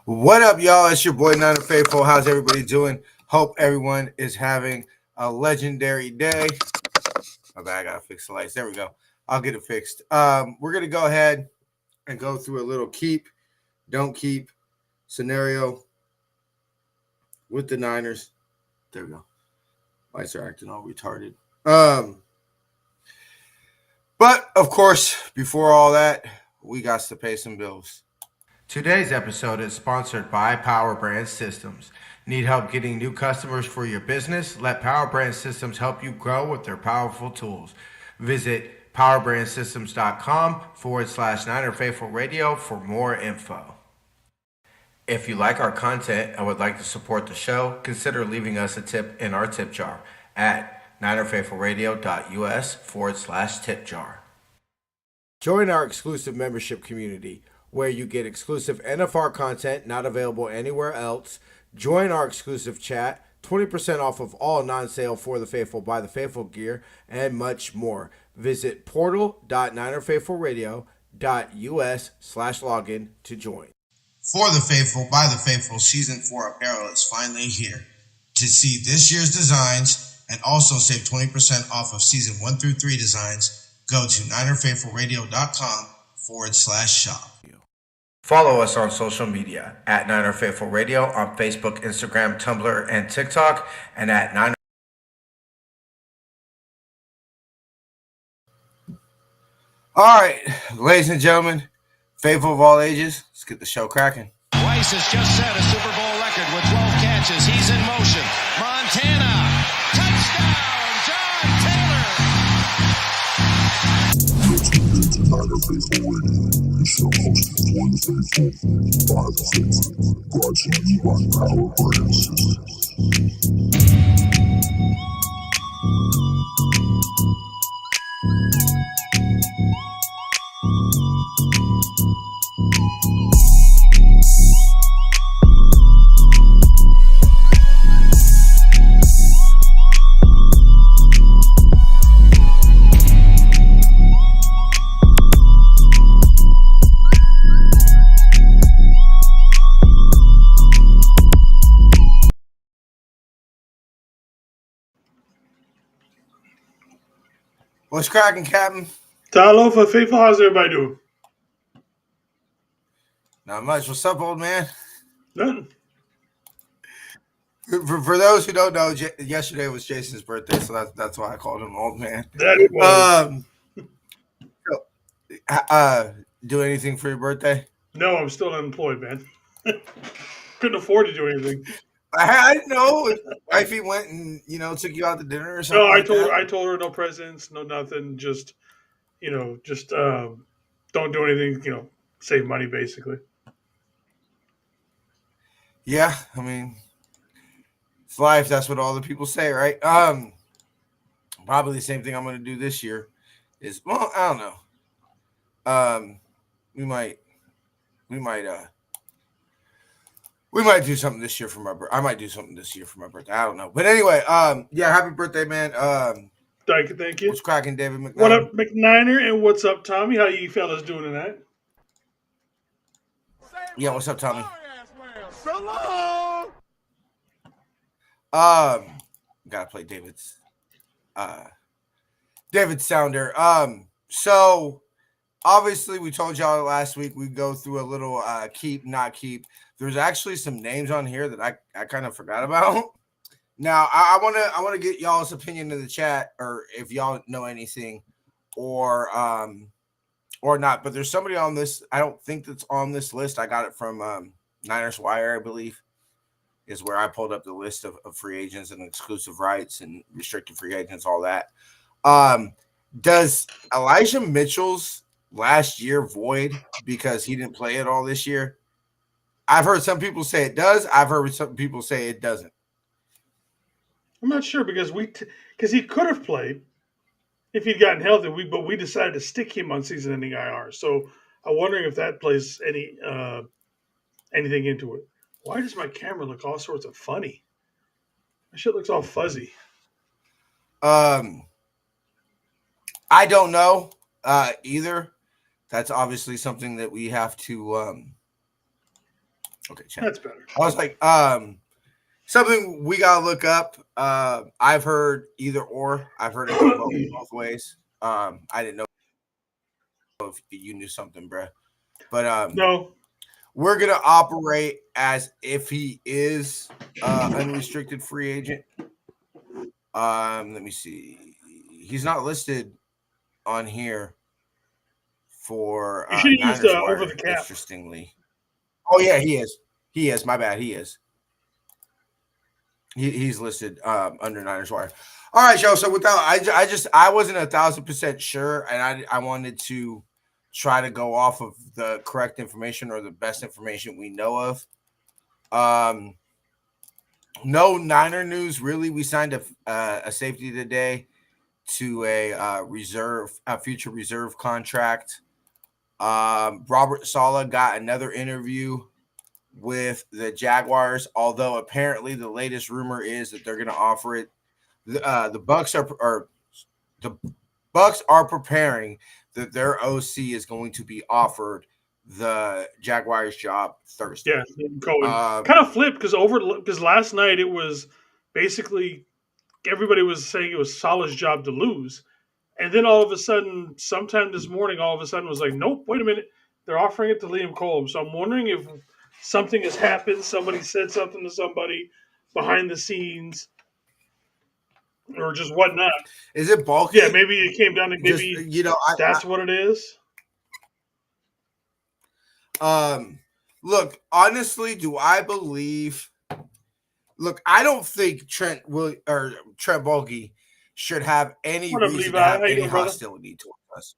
What up, y'all? It's your boy Niner Faithful. How's everybody doing? Hope everyone is having a legendary day. My bad, I gotta fix the lights. There we go. I'll get it fixed. We're gonna go ahead and go through a little keep, don't keep scenario with the Niners. There we go. Lights are acting all retarded. But of course, before all that, we got to pay some bills. Today's episode is sponsored by Power Brand Systems. Need help getting new customers for your business? Let Power Brand Systems help you grow with their powerful tools. Visit powerbrandsystems.com/Niner Faithful Radio for more info. If you like our content and would like to support the show, consider leaving us a tip in our tip jar at ninerfaithfulradio.us/tip jar. Join our exclusive membership community where you get exclusive NFR content not available anywhere else. Join our exclusive chat, 20% off of all non-sale For the Faithful by the Faithful gear, and much more. Visit portal.ninerfaithfulradio.us/login to join. For the Faithful by the Faithful Season 4 apparel is finally here. To see this year's designs and also save 20% off of Season 1 through 3 designs, go to ninerfaithfulradio.com/shop. Follow us on social media at Niner Faithful Radio on Facebook, Instagram, Tumblr, and TikTok, and at Niner. All right, ladies and gentlemen, faithful of all ages, let's get the show cracking. Weiss has just set a Super Bowl record with 12 catches. He's in motion. Montana, touchdown, John Taylor. Niner Faithful Radio, the show hosted for the faithful, by the faithful, brought to you by Power Brand Systems. What's cracking, Captain? Hello for Faithful. How's everybody doing? Not much. What's up, old man? Nothing. For those who don't know, yesterday was Jason's birthday, so that's why I called him old man. That it was. Do anything for your birthday? No, I'm still unemployed, man. Couldn't afford to do anything. I didn't know if wifey went and took you out to dinner or something. No, I told her no presents, no nothing. Just don't do anything. Save money basically. Yeah, I mean, it's life. That's what all the people say, right? Probably the same thing I'm going to do this year. I don't know. We might do something this year for my birthday. I might do something this year for my birthday. I don't know. But anyway, yeah, happy birthday, man. Thank you. What's cracking, David McNiner? What up, McNiner? And what's up, Tommy? How you fellas doing tonight? Yeah, what's up, Tommy? So long. Gotta play David's sounder. So obviously we told y'all last week we'd go through a little keep, not keep. There's actually some names on here that I kind of forgot about. Now I wanna get y'all's opinion in the chat, or if y'all know anything, or not. But there's somebody on this. I don't think that's on this list. I got it from Niners Wire, I believe, is where I pulled up the list of free agents and exclusive rights and restricted free agents, all that. Does Elijah Mitchell's last year void because he didn't play at all this year? I've heard some people say it does. I've heard some people say it doesn't. I'm not sure because he could have played if he'd gotten healthy. But we decided to stick him on season-ending IR. So I'm wondering if that plays anything into it. Why does my camera look all sorts of funny? My shit looks all fuzzy. I don't know either. That's obviously something that we have to Okay, check. That's better. I was like, something we gotta look up. I've heard either or. I've heard it go both ways. I didn't know if you knew something, bruh. But No, we're gonna operate as if he is unrestricted free agent. Let me see. He's not listed on here for you should have used Niners Wire, over the cap. interestingly. Oh yeah, he is. He is. My bad. He is. He's listed under Niners Wire. All right, Joe. So without, I wasn't 1,000% sure, and I wanted to try to go off of the correct information or the best information we know of. No Niner news really. We signed a safety today to a future reserve contract. Robert Saleh got another interview with the Jaguars, although apparently the latest rumor is that they're going to offer it. The Bucks are preparing that their OC is going to be offered the Jaguars job Thursday. Yeah, kind of flipped because last night it was basically everybody was saying it was Saleh's job to lose, and then all of a sudden, sometime this morning, all of a sudden was like, nope, wait a minute, they're offering it to Liam Cohen. So I'm wondering if something has happened. Somebody said something to somebody behind the scenes, or just whatnot. Is it bulky? Yeah, maybe it came down to maybe that's what it is. Look, honestly, do I believe? Look, I don't think Trent Baalke should have any reason to have any hostility towards us.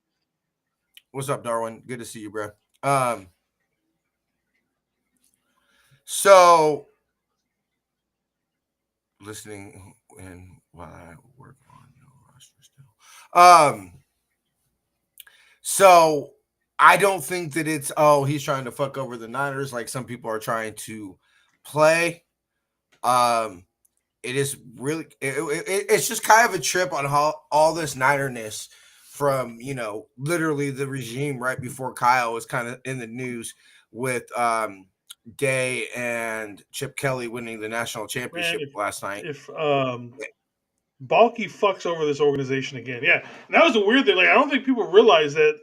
What's up, Darwin? Good to see you, bro. So listening and while I work on your roster still. So I don't think that it's he's trying to fuck over the Niners like some people are trying to play. It is really it's just kind of a trip on how all this Ninerness from literally the regime right before Kyle was kind of in the news with Day and Chip Kelly winning the national championship last night. If Baalke fucks over this organization again, yeah, and that was a weird thing. Like I don't think people realize that.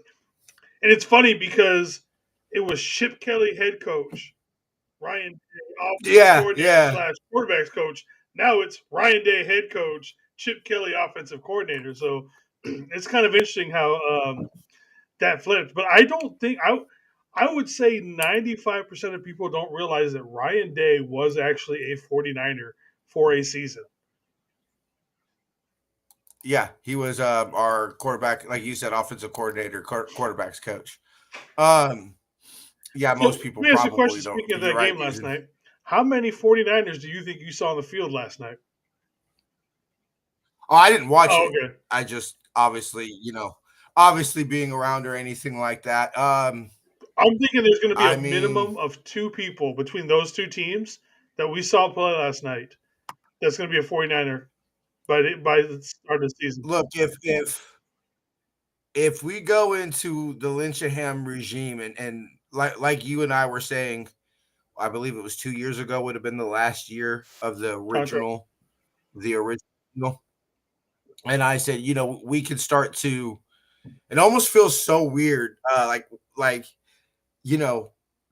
And it's funny because it was Chip Kelly head coach, Ryan Day quarterbacks coach. Now it's Ryan Day head coach, Chip Kelly offensive coordinator. So it's kind of interesting how that flipped. But I don't think I would say 95% of people don't realize that Ryan Day was actually a 49er for a season. Yeah, he was our quarterback, like you said, offensive coordinator, quarterbacks coach. Yeah, most people probably don't. Question, speaking of that game last night, how many 49ers do you think you saw on the field last night? Oh, I didn't watch it. Okay. I just obviously being around or anything like that. I'm thinking there's going to be a minimum of 2 people between those 2 teams that we saw play last night. That's going to be a 49er. By the start of the season. Look, if we go into the Lynchenham regime and like you and I were saying, I believe it was 2 years ago would have been the last year of the original. And I said, we could start to. It almost feels so weird,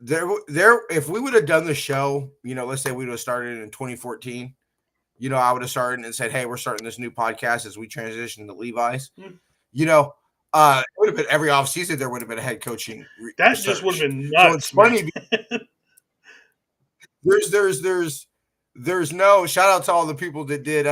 there. If we would have done the show, let's say we would have started in 2014. I would have started and said, hey, we're starting this new podcast as we transition to Levi's. Mm. It would have been every offseason there would have been a head coaching. That just would have been nuts. So it's funny. There's no shout out to all the people that did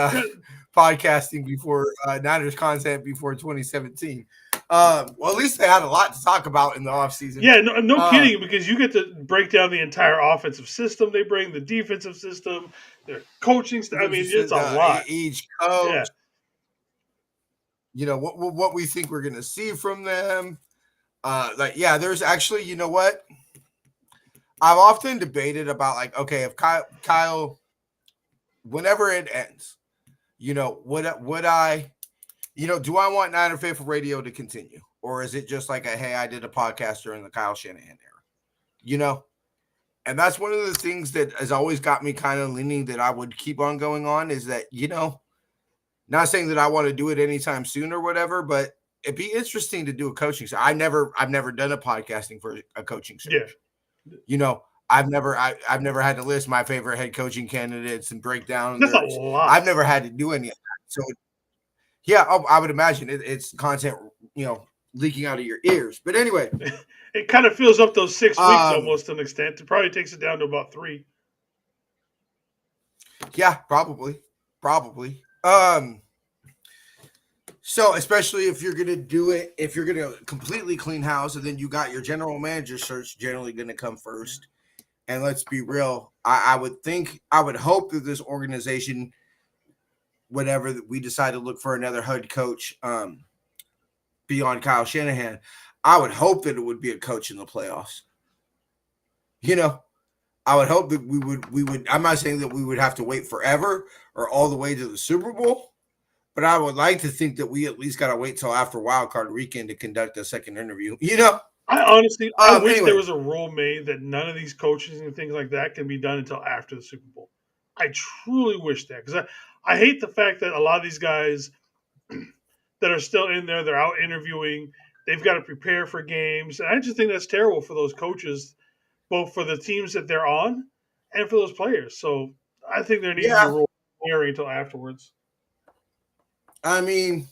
podcasting before Niners content before 2017. Well, at least they had a lot to talk about in the offseason. Yeah, no kidding, because you get to break down the entire offensive system they bring, the defensive system, their coaching stuff. I mean, it's a lot. Each coach. Yeah. What we think we're going to see from them. There's actually, you know what? I've often debated about okay, if Kyle, whenever it ends, would I, do I want Niner Faithful Radio to continue? Or is it just like hey, I did a podcast during the Kyle Shanahan era? And that's one of the things that has always got me kind of leaning that I would keep on going on is that, not saying that I want to do it anytime soon or whatever, but it'd be interesting to do a coaching. So I've never done a podcasting for a coaching search. Yeah. I've never had to list my favorite head coaching candidates and break down. That's a lot. I've never had to do any of that. So yeah, I would imagine it's content, leaking out of your ears. But anyway, it kind of fills up those 6 weeks almost to an extent. It probably takes it down to about 3. Yeah, probably. So especially if you're gonna do it, if you're gonna completely clean house, and then you got your general manager search generally gonna come first. And let's be real, I would hope that this organization, whenever we decide to look for another head coach, beyond Kyle Shanahan, I would hope that it would be a coach in the playoffs. I would hope that we would. I'm not saying that we would have to wait forever or all the way to the Super Bowl, but I would like to think that we at least got to wait till after Wild Card Weekend to conduct a second interview. I wish anyway. there was a rule made that none of these coaches and things like that can be done until after the Super Bowl. I truly wish that, because I hate the fact that a lot of these guys that are still in there, they're out interviewing, they've got to prepare for games. And I just think that's terrible for those coaches, both for the teams that they're on and for those players. So I think there needs to be a rule airing until afterwards. I mean,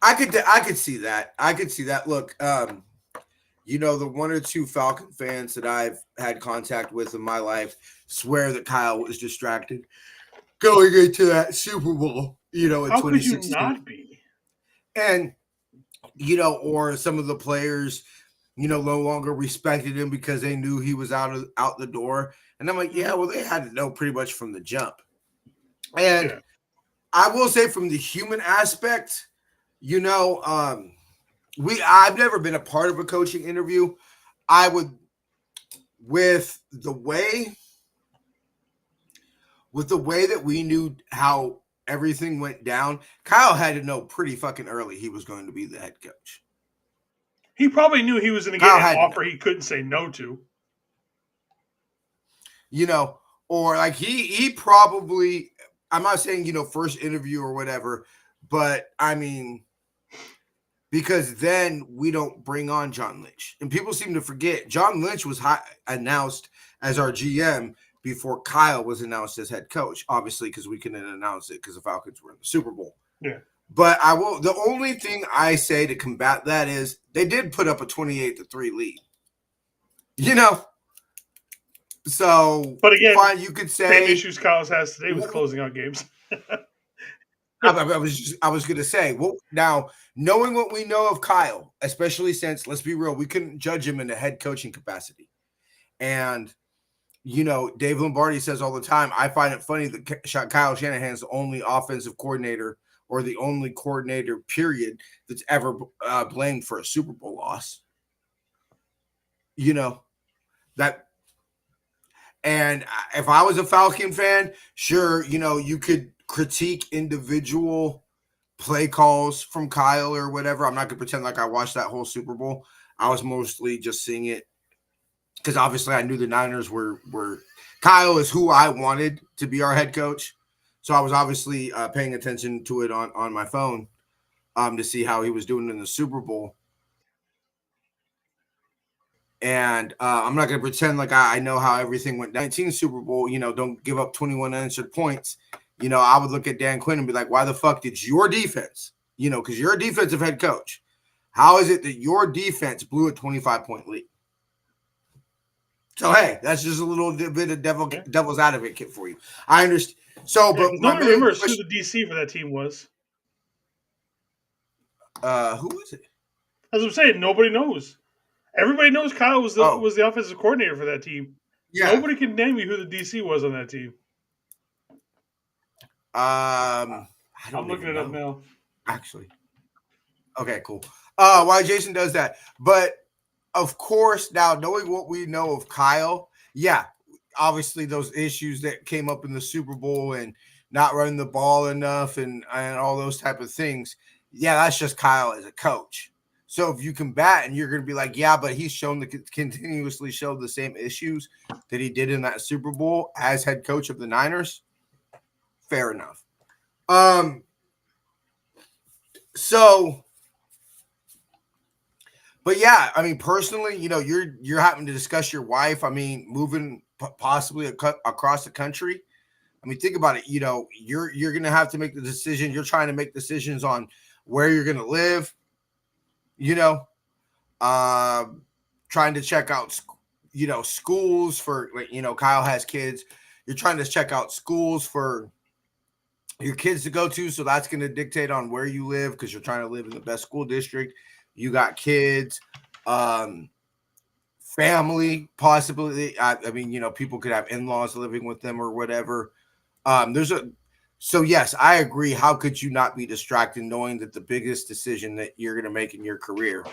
I could see that. Look, the 1 or 2 Falcon fans that I've had contact with in my life swear that Kyle was distracted going into that Super Bowl, in 2016. How could you not be? And, or some of the players, no longer respected him because they knew he was out the door. And I'm like, yeah, well, they had to know pretty much from the jump. And I will say from the human aspect, I've never been a part of a coaching interview. I would, with the way that we knew how everything went down, Kyle had to know pretty fucking early he was going to be the head coach. He probably knew he was going to get an offer he couldn't say no to. Or like he probably, I'm not saying, first interview or whatever, but I mean, because then we don't bring on John Lynch. And people seem to forget John Lynch was announced as our GM before Kyle was announced as head coach, obviously, because we couldn't announce it because the Falcons were in the Super Bowl. Yeah. But the only thing I say to combat that is they did put up a 28-3 lead. So, but again, fine, you could say same issues Kyle has today with closing out games. I was going to say, well, now knowing what we know of Kyle, especially since, let's be real, we couldn't judge him in a head coaching capacity. And, Dave Lombardi says all the time, I find it funny that Kyle Shanahan's the only offensive coordinator or the only coordinator, period, that's ever blamed for a Super Bowl loss. That. And if I was a Falcon fan, sure, you could critique individual play calls from Kyle or whatever. I'm not going to pretend like I watched that whole Super Bowl. I was mostly just seeing it because obviously I knew the Niners were Kyle is who I wanted to be our head coach. So I was obviously paying attention to it on my phone to see how he was doing in the Super Bowl. And I'm not going to pretend like I know how everything went. 19 Super Bowl, don't give up 21 unanswered points. I would look at Dan Quinn and be like, why the fuck did your defense, because you're a defensive head coach. How is it that your defense blew a 25-point lead? So, hey, that's just a little bit of devil's advocate for you. I understand. So, but nobody remembers who the DC for that team was. Who is it? As I'm saying, nobody knows. Everybody knows Kyle was the offensive coordinator for that team. Yeah. Nobody can name you who the DC was on that team. I'm looking it up now. Actually. Okay, cool. While Jason does that. But of course, now knowing what we know of Kyle, yeah, obviously those issues that came up in the Super Bowl and not running the ball enough and all those type of things. Yeah, that's just Kyle as a coach. So if you combat and you're going to be like, yeah, but he's continuously showed the same issues that he did in that Super Bowl as head coach of the Niners. Fair enough. But yeah, I mean, personally, you're having to discuss your wife. I mean, moving possibly across the country. I mean, think about it. You're going to have to make the decision. You're trying to make decisions on where you're going to live. Trying to check out, schools for, Kyle has kids. You're trying to check out schools for your kids to go to. So that's going to dictate on where you live because you're trying to live in the best school district. You got kids, family, possibly. I mean, people could have in-laws living with them or whatever. So yes, I agree. How could you not be distracted knowing that the biggest decision that you're going to make in your career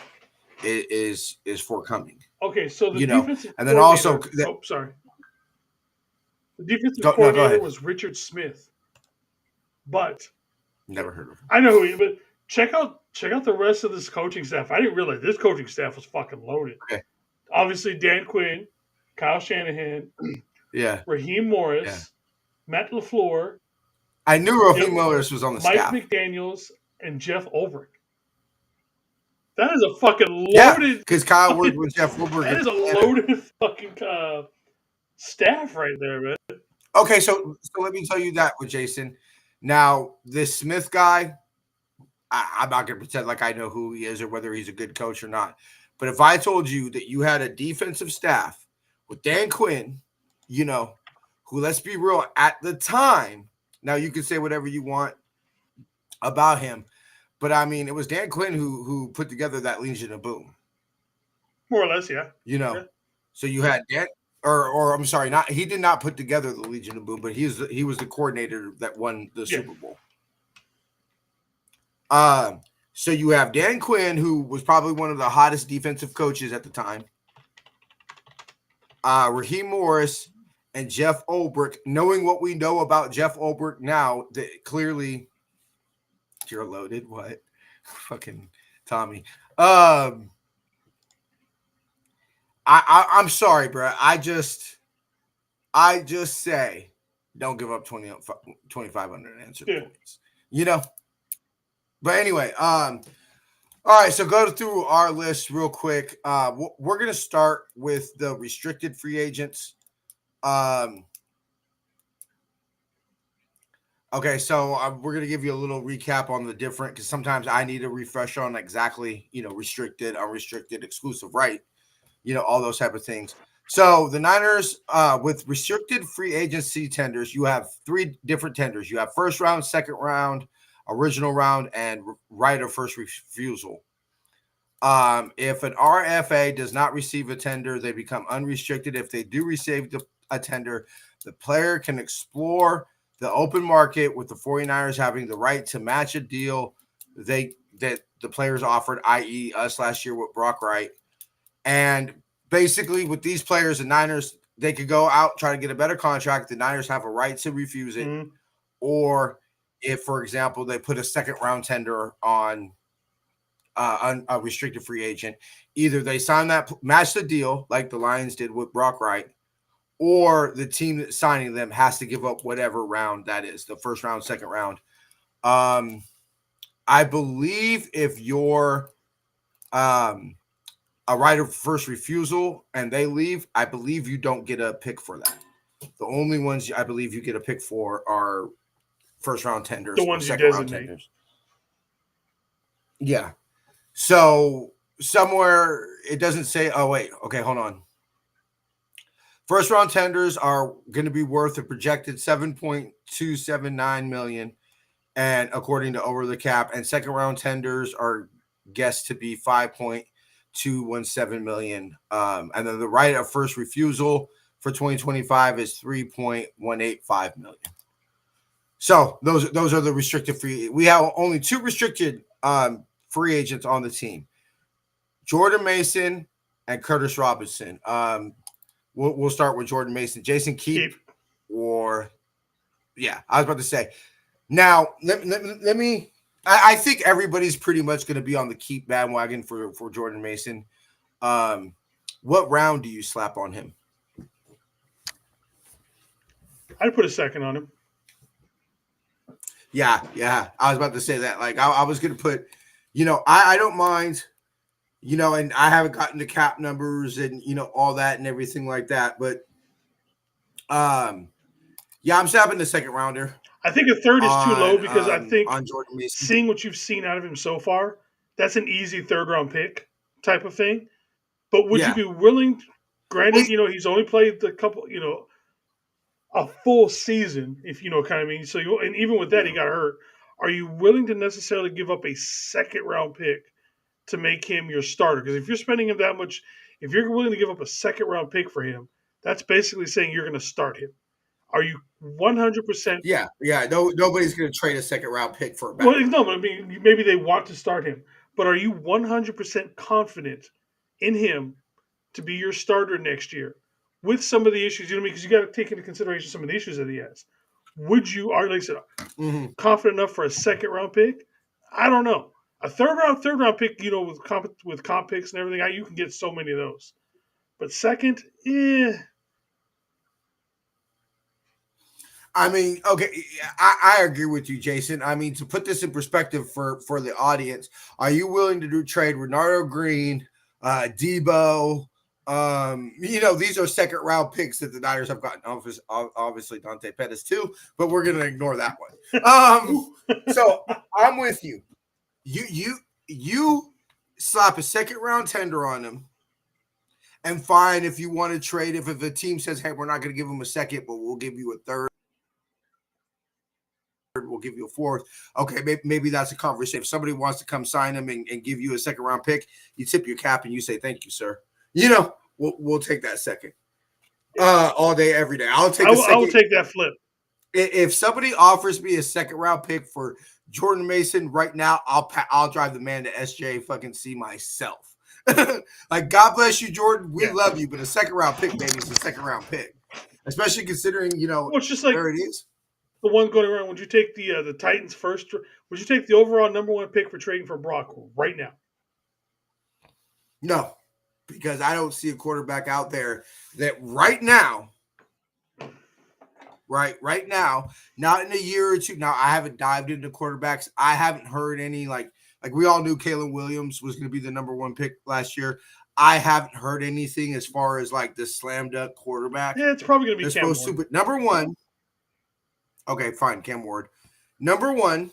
is forthcoming? Okay, so the defensive and then also, sorry, the defensive coordinator was Richard Smith, but never heard of him. I know who he is, but check out the rest of this coaching staff. I didn't realize this coaching staff was fucking loaded. Okay. Obviously, Dan Quinn, Kyle Shanahan, yeah, Raheem Morris, Matt LaFleur. I knew Raheem Morris was on the staff. Mike McDaniels and Jeff Ulbrich. That is a fucking loaded. Because Kyle worked with Jeff Ulbrich. That is a loaded fucking staff right there, man. Okay, so let me tell you that with Jason. Now, this Smith guy, I'm not going to pretend like I know who he is or whether he's a good coach or not. But if I told you that you had a defensive staff with Dan Quinn, who, let's be real, at the time, now you can say whatever you want about him, but I mean, it was Dan Quinn who put together that Legion of Boom. More or less, yeah. Yeah. So you had Dan, or I'm sorry, he did not put together the Legion of Boom, but he was the coordinator that won the Super Bowl. So you have Dan Quinn, who was probably one of the hottest defensive coaches at the time. Raheem Morris and Jeff Ulbrich. Knowing what we know about Jeff Ulbrich now, that clearly you're loaded. What? Fucking Tommy. I'm sorry, bro. I just say don't give up 2,500 unanswered points. But anyway, all right, so go through our list real quick. We're going to start with the restricted free agents. Okay, so we're going to give you a little recap on the different, because sometimes I need a refresher on exactly, restricted, unrestricted, exclusive right, all those type of things. So the Niners, with restricted free agency tenders, you have 3 different tenders. You have first round, second round, original round, and right of first refusal. If an RFA does not receive a tender, they become unrestricted. If they do receive a tender, the player can explore the open market with the 49ers having the right to match a deal that the players offered, i.e. us last year with Brock Wright. And basically with these players, the Niners, they could go out, try to get a better contract. The Niners have a right to refuse it. Mm-hmm. Or if, for example, they put a second round tender on a restricted free agent, either they sign that, match the deal like the Lions did with Brock Wright, or the team that's signing them has to give up whatever round that is, the first round, second round. I believe if you're a right of first refusal and they leave, I believe you don't get a pick for that. The only ones I believe you get a pick for are first round tenders, the ones second round tenders. Yeah. So somewhere it doesn't say, oh, wait, okay, hold on. First round tenders are going to be worth a projected $7.279 million, and according to Over the Cap, and second round tenders are guessed to be $5.217 million. And then the right of first refusal for 2025 is $3.185 million. So those are the restricted free. We have only 2 restricted free agents on the team: Jordan Mason and Curtis Robinson. We'll start with Jordan Mason. Jason, keep. Or, yeah, I was about to say. Now, let me I think everybody's pretty much going to be on the keep bandwagon for Jordan Mason. What round do you slap on him? I'd put a second on him. Yeah. I was about to say that. Like I was going to put, I don't mind, and I haven't gotten the cap numbers and all that and everything like that. But yeah, I'm slapping the second rounder. I think a third is too low because I think on Jordan Mason, seeing what you've seen out of him so far, that's an easy third round pick type of thing. But would you be willing? Granted, he's only played the couple, a full season, if you know what I mean. So and even with that, he got hurt. Are you willing to necessarily give up a second round pick to make him your starter? Because if you're spending him that much, if you're willing to give up a second round pick for him, that's basically saying you're going to start him. Are you 100%? Yeah. No, nobody's going to trade a second round pick for a back. Well, no, I mean, maybe they want to start him, but are you 100% confident in him to be your starter next year with some of the issues? You know what I mean? Because you got to take into consideration some of the issues that he has. Would you, like I said, confident enough for a second round pick? I don't know. A third round pick, with comp picks and everything, you can get so many of those. But second, I mean, okay, I agree with you, Jason. I mean, to put this in perspective for the audience, are you willing to trade Renardo Green, Debo? These are second round picks that the Niners have gotten. Obviously, Dante Pettis too, but we're going to ignore that one. So I'm with you. You slap a second round tender on him, and fine if you want to trade. If the team says, "Hey, we're not going to give him a second, but we'll give you a third." We'll give you a fourth. Okay, maybe that's a conversation. If somebody wants to come sign him and give you a second round pick, you tip your cap and you say, "Thank you, sir." We'll take that second all day, every day. I will take that flip. If somebody offers me a second round pick for Jordan Mason right now, I'll drive the man to SJ fucking see myself. Like, God bless you, Jordan. We love you, but a second round pick, baby, is a second round pick, especially considering it's just like where it is. The one going around, would you take the Titans first? Would you take the overall number one pick for trading for Brock right now? No, because I don't see a quarterback out there that right now, not in a year or two. Now, I haven't dived into quarterbacks. I haven't heard any like we all knew Caleb Williams was going to be the number one pick last year. I haven't heard anything as far as like the slam dunk quarterback. Yeah, it's probably going to be Cam Ward. Number one. Okay, fine, Cam Ward. Number one,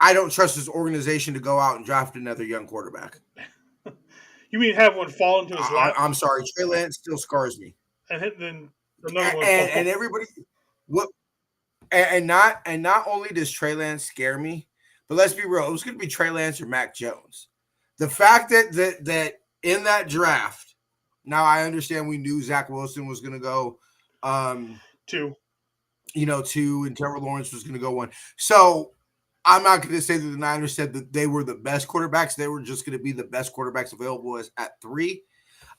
I don't trust this organization to go out and draft another young quarterback. You mean have one fall into his lap? I'm sorry, Trey Lance still scars me. And then another one. And everybody, not only does Trey Lance scare me, but let's be real, it was going to be Trey Lance or Mac Jones. The fact that in that draft, now I understand we knew Zach Wilson was going to go. 2. 2, and Trevor Lawrence was going to go 1. So I'm not going to say that the Niners said that they were the best quarterbacks. They were just going to be the best quarterbacks available at 3.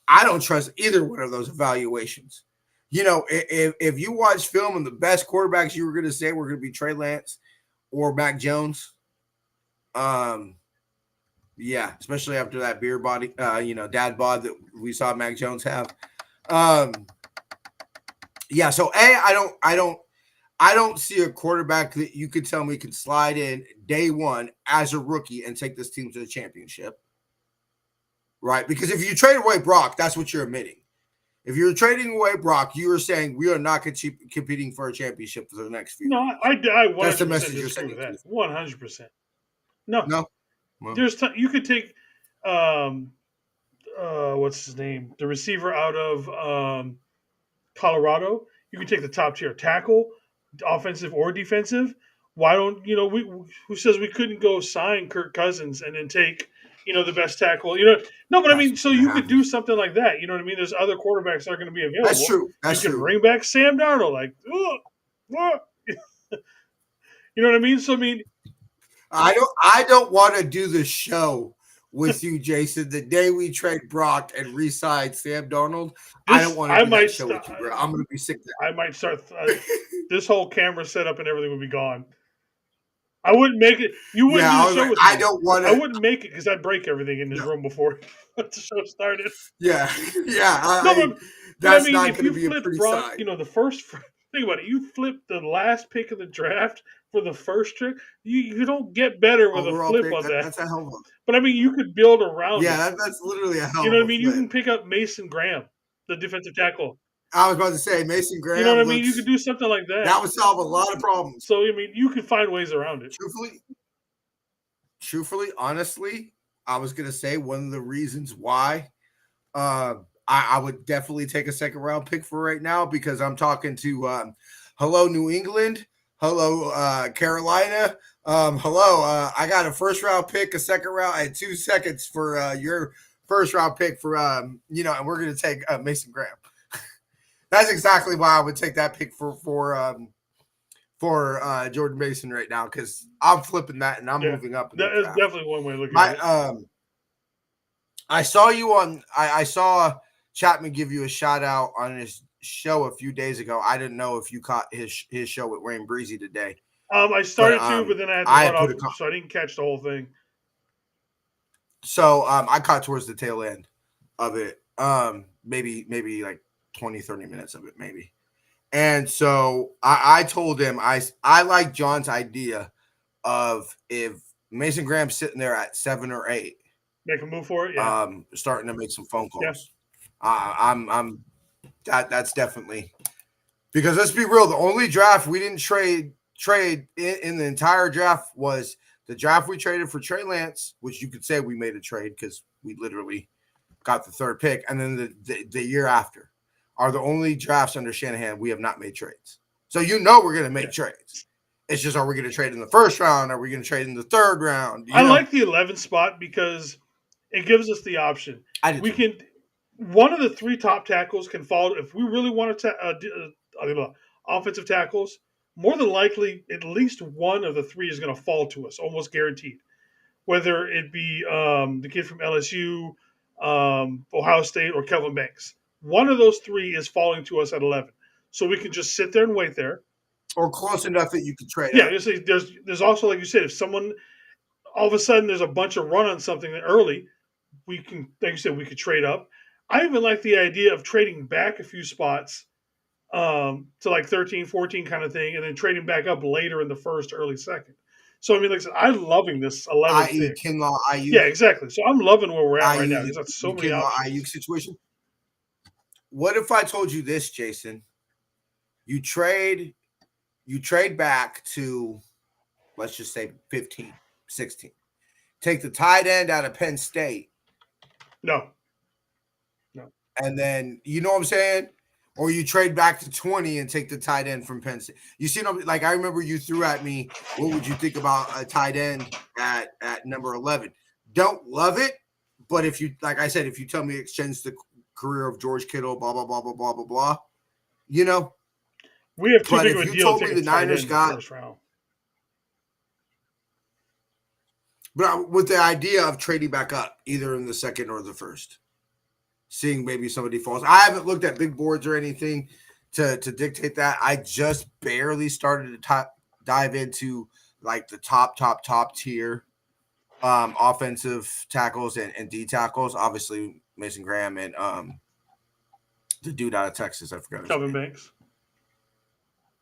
I don't trust either one of those evaluations. If you watch film and the best quarterbacks you were going to say were going to be Trey Lance or Mac Jones, especially after that beer body, dad bod that we saw Mac Jones have. So I don't see a quarterback that you could tell me could slide in day one as a rookie and take this team to the championship. Right? Because if you trade away Brock, that's what you're admitting. If you're trading away Brock, you are saying we are not competing for a championship for the next few years. No, I 100% that's the message you're saying. That. 100%. No. Well, you could take what's his name? The receiver out of Colorado. You can take the top tier tackle, offensive or defensive. Why don't who says we couldn't go sign Kirk Cousins and then take the best tackle? No, but I mean, so you could do something like that. You know what I mean? There's other quarterbacks that are going to be available. That's true. You can bring back Sam Darnold. Like, you know what I mean? So I mean, I don't want to do the show with you, Jason, the day we trade Brock and re-sign Sam Darnold. I don't want to do that show with you, bro. I'm going to be sick. I might start. This whole camera setup and everything will be gone. I wouldn't make it. You wouldn't Yeah, do the show with I me. don't want I to. wouldn't make it because I'd break everything in this room before the show started. Yeah, yeah. No, but I That's mean, not if going to you be a flip pretty Brock, sight. you know, think about it. You flip the last pick of the draft for the first trick. You don't get better with a Overall flip pick. on that. That's a hell of a. But I mean, you could build around Yeah, it. that's literally a hell You know of what a I mean? You flip. can pick up Mason Graham, the defensive tackle. I was about to say Mason Graham. You know what I mean? You could do something like that. That would solve a lot of problems. So I mean, you could find ways around it. Truthfully, honestly, I was gonna say one of the reasons why I would definitely take a second round pick for right now because I'm talking to hello New England, hello Carolina, hello. I got a first round pick, a second round, and 2 seconds for your first round pick for and we're gonna take Mason Graham. That's exactly why I would take that pick for Jordan Mason right now because I'm flipping that and I'm moving up. That is definitely one way of looking at it. I saw you on. I saw Chapman give you a shout out on his show a few days ago. I didn't know if you caught his show with Wayne Breezy today. I started but then I had to cut off, so I didn't catch the whole thing. So I caught towards the tail end of it. Maybe like 20, 30 minutes of it, maybe. And so I told him I like John's idea of if Mason Graham's sitting there at 7 or 8. Make a move for it, yeah. Starting to make some phone calls. Yeah. That's definitely because let's be real. The only draft we didn't trade in the entire draft was the draft we traded for Trey Lance, which you could say we made a trade because we literally got the 3rd pick, and then the year after are the only drafts under Shanahan we have not made trades. So we're going to make trades. It's just, are we going to trade in the 1st round? Are we going to trade in the 3rd round? I like the 11th spot because it gives us the option. One of the 3 top tackles can fall. If we really want to offensive tackles, more than likely, at least one of the 3 is going to fall to us, almost guaranteed. Whether it be the kid from LSU, Ohio State, or Kelvin Banks. One of those 3 is falling to us at 11. So we can just sit there and wait there. Or close enough that you could trade. Yeah, there's also, like you said, if someone all of a sudden there's a bunch of run on something early, we can, like you said, we could trade up. I even like the idea of trading back a few spots to like 13, 14 kind of thing, and then trading back up later in the 1st, early 2nd. So I mean, like I said, I'm loving this 11th pick. Kinlaw Ayuk. Yeah, exactly. So I'm loving where we're at right now because that's so many options. Ayuk situation. What if I told you this, Jason? You trade back to, let's just say 15, 16. Take the tight end out of Penn State. No. And then, you know what I'm saying? Or you trade back to 20 and take the tight end from Penn State. You see, like I remember you threw at me, what would you think about a tight end at number 11? Don't love it, but if you, like I said, if you tell me it extends the career of George Kittle, blah, blah, blah, blah, blah, blah, blah, we have too big of a deal to take the Niners got, first round. But with the idea of trading back up, either in the 2nd or the 1st, seeing maybe somebody falls. I haven't looked at big boards or anything to dictate that. I just barely started to dive into like the top tier offensive tackles and D tackles. Obviously, Mason Graham and the dude out of Texas, I forgot.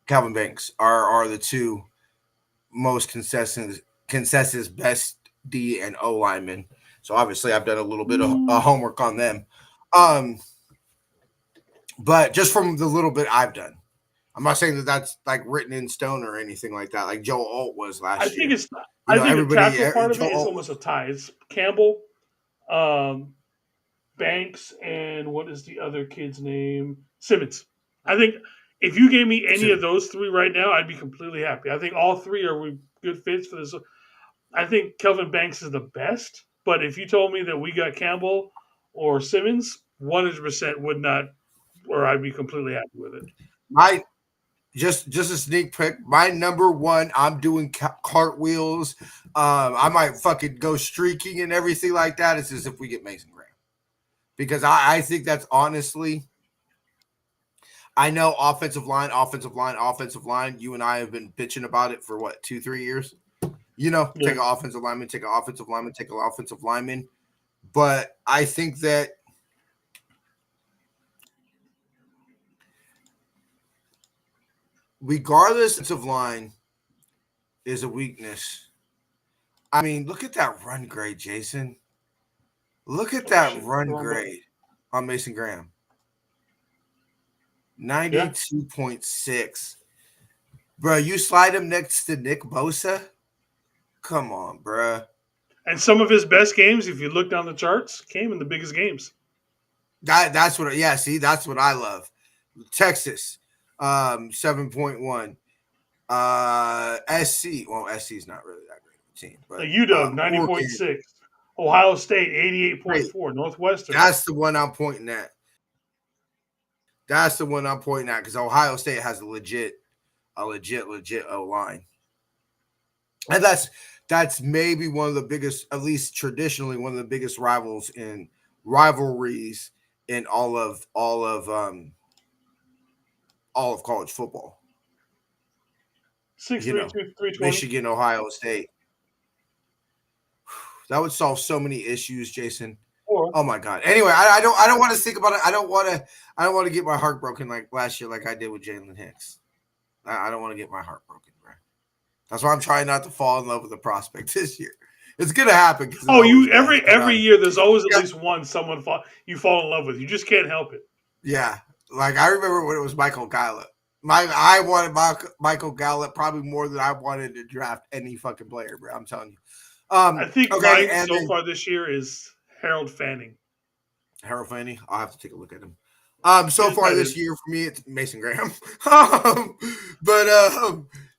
Calvin Banks are the 2 most consistent best D and O linemen. So obviously, I've done a little bit of homework on them. But just from the little bit I've done, I'm not saying that that's like written in stone or anything like that, like Joe Alt was last year. I think it's not. I think the tackle part of it is almost a tie. It's Campbell, Banks, and what is the other kid's name? Simmons. I think if you gave me any of those 3 right now, I'd be completely happy. I think all 3 are good fits for this. I think Kelvin Banks is the best, but if you told me that we got Campbell or Simmons, 100% would not, or I'd be completely happy with it. Just a sneak peek. My number 1, I'm doing cartwheels. I might fucking go streaking and everything like that. It's as if we get Mason Graham, because I think that's honestly. I know offensive line. You and I have been bitching about it for what 2-3 years. Take Yeah. an offensive lineman, take an offensive lineman, take an offensive lineman. But I think that regardless of line is a weakness. I mean, look at that run grade, Jason. Look at that shit. run Wrong button. grade on Mason Graham. Yeah. 92.6. Bro, you slide him next to Nick Bosa? Come on, bro. And some of his best games, if you look down the charts, came in the biggest games. That's what that's what I love. Texas, 7.1. SC, well, SC is not really that great of a team, but UW, 90.6. Ohio State, 88.4. Northwestern. That's the one I'm pointing at. That's the one I'm pointing at because Ohio State has a legit O line, and that's maybe one of the biggest, at least traditionally, one of the biggest rivalries in all of college football. 6'3", 320. Michigan, Ohio State. That would solve so many issues, Jason. Oh my God. Anyway, I don't want to think about it. I don't want to get my heart broken like last year, like I did with Jalen Hicks. I don't want to get my heart broken, bro. That's why I'm trying not to fall in love with the prospect this year. It's gonna happen. Every year there's always at least one someone you fall in love with. You just can't help it. Yeah, like I remember when it was Michael Gallup. I wanted Michael Gallup probably more than I wanted to draft any fucking player, bro. I'm telling you. I think mine so far this year is Harold Fanning. Harold Fanning? I'll have to take a look at him. So far this year for me, it's Mason Graham.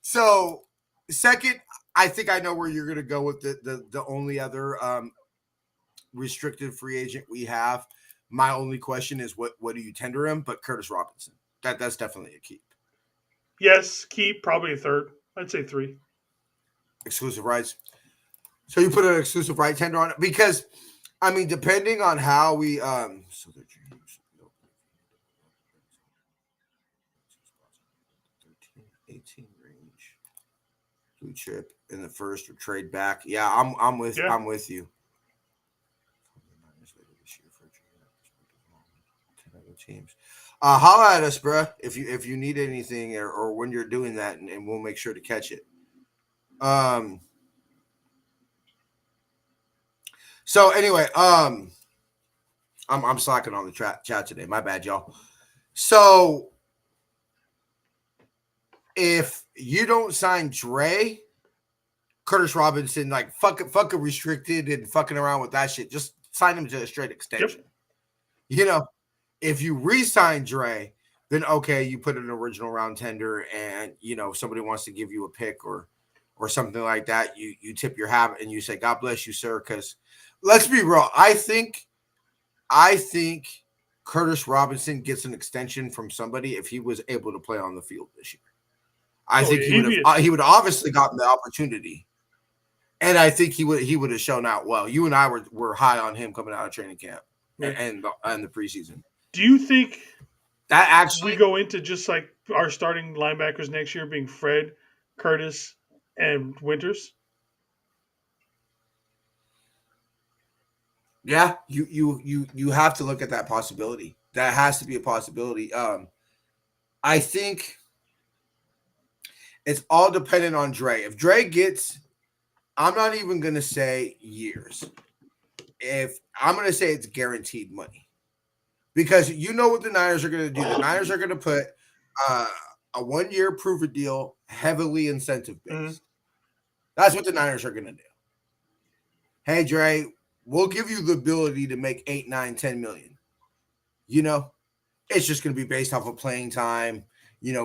So second, I think I know where you're going to go with the only other restricted free agent we have. My only question is what do you tender him? But Curtis Robinson, that's definitely a keep. Yes, keep probably a third. I'd say 3. Exclusive rights. So you put an exclusive right tender on it because, I mean, depending on how we so the dreams 13, 18 range blue chip in the first or trade back. Yeah, I'm with you. Teams. Holla at us, bro, if you need anything or when you're doing that, and we'll make sure to catch it. So anyway, I'm slacking on the chat today. My bad, y'all. So if you don't sign Dre, Curtis Robinson, like fucking restricted and fucking around with that shit, just sign him to a straight extension. Yep. If you re-sign Dre, then okay, you put an original round tender, and somebody wants to give you a pick or something like that. You tip your hat and you say, "God bless you, sir." Because let's be real, I think Curtis Robinson gets an extension from somebody if he was able to play on the field this year. I think he would obviously gotten the opportunity, and I think he would have shown out well. You and I were high on him coming out of training camp and the preseason. Do you think that actually we go into just like our starting linebackers next year being Fred, Curtis, and Winters? Yeah, you have to look at that possibility. That has to be a possibility. I think it's all dependent on Dre. If Dre gets, I'm not even going to say years. If I'm going to say it's guaranteed money. Because you know what the Niners are going to do. The Niners are going to put a 1-year prove-it deal, heavily incentive-based. Mm-hmm. That's what the Niners are going to do. Hey, Dre, we'll give you the ability to make 8, 9, 10 million. It's just going to be based off of playing time,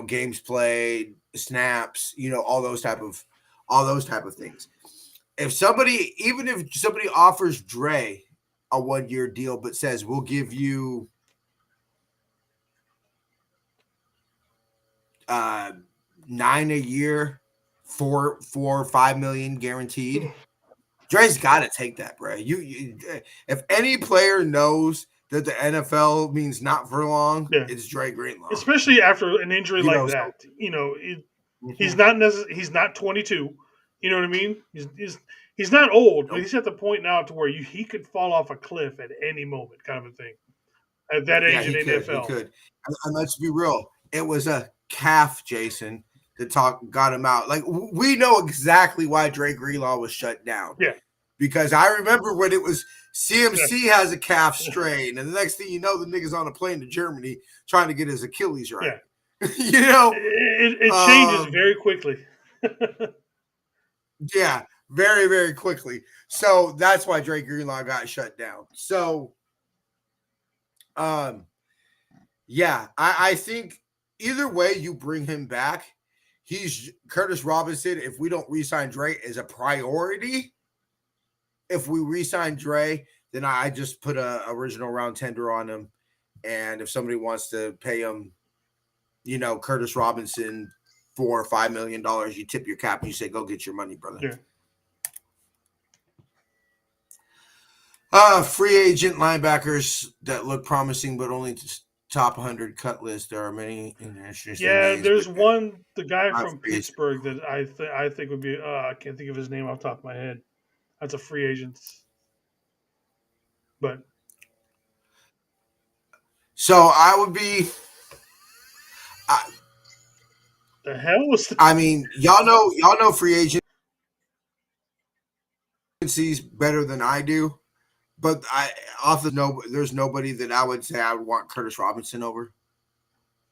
games played, snaps, all those type of things. If somebody offers Dre a 1-year deal, but says we'll give you 9 a year, 4 or 5 million guaranteed. Dre's got to take that, bro. You if any player knows that the NFL means not for long, it's Dre Greenlaw. Especially after an injury like that. He's not 22. You know what I mean? He's not old, but Nope. he's at the point now to where he could fall off a cliff at any moment, kind of a thing. At that Yeah, age in he could. NFL, He could. And let's be real. It was a calf, Jason, that got him out. Like we know exactly why Dre Greenlaw was shut down. Yeah. Because I remember when it was CMC has a calf strain, and the next thing you know, the nigga's on a plane to Germany trying to get his Achilles right. Yeah. You know, it changes very quickly. Yeah, very, very quickly. So that's why Dre Greenlaw got shut down. So, yeah, I think either way you bring him back, he's Curtis Robinson. If we don't re-sign Dre, is a priority. If we re-sign Dre, then I just put a original round tender on him, and if somebody wants to pay him, Curtis Robinson $4 or $5 million, you tip your cap and you say, "Go get your money, brother." Yeah. Free agent linebackers that look promising, but only top 100 cut list. There are many interesting names, there's but one, the guy from free agent. Pittsburgh that I think would be. I can't think of his name off the top of my head. That's a free agent. But So I would be. the hell was? I mean, y'all know free agencies better than I do, but there's nobody that I would say I would want Curtis Robinson over.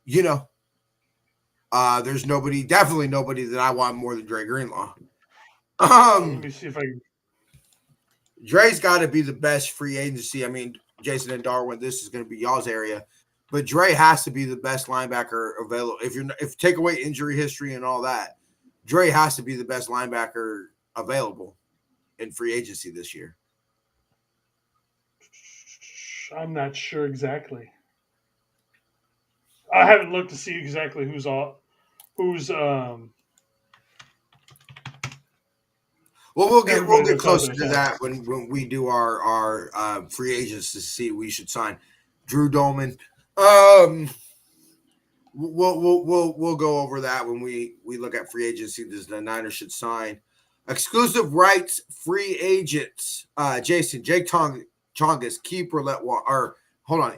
There's definitely nobody that I want more than Dre Greenlaw. Let me see if I can. Dre's got to be the best free agency. I mean, Jason and Darwin, this is going to be y'all's area, but Dre has to be the best linebacker available. If take away injury history and all that, Dre has to be the best linebacker available in free agency this year. I'm not sure exactly. I haven't looked to see exactly who's. Well, we'll get closer to that when we do our free agents to see we should sign. Drew Dolman. We'll go over that when we look at free agency that the Niners should sign. Exclusive rights free agents. Jason, Jake Tongas, keeper hold on.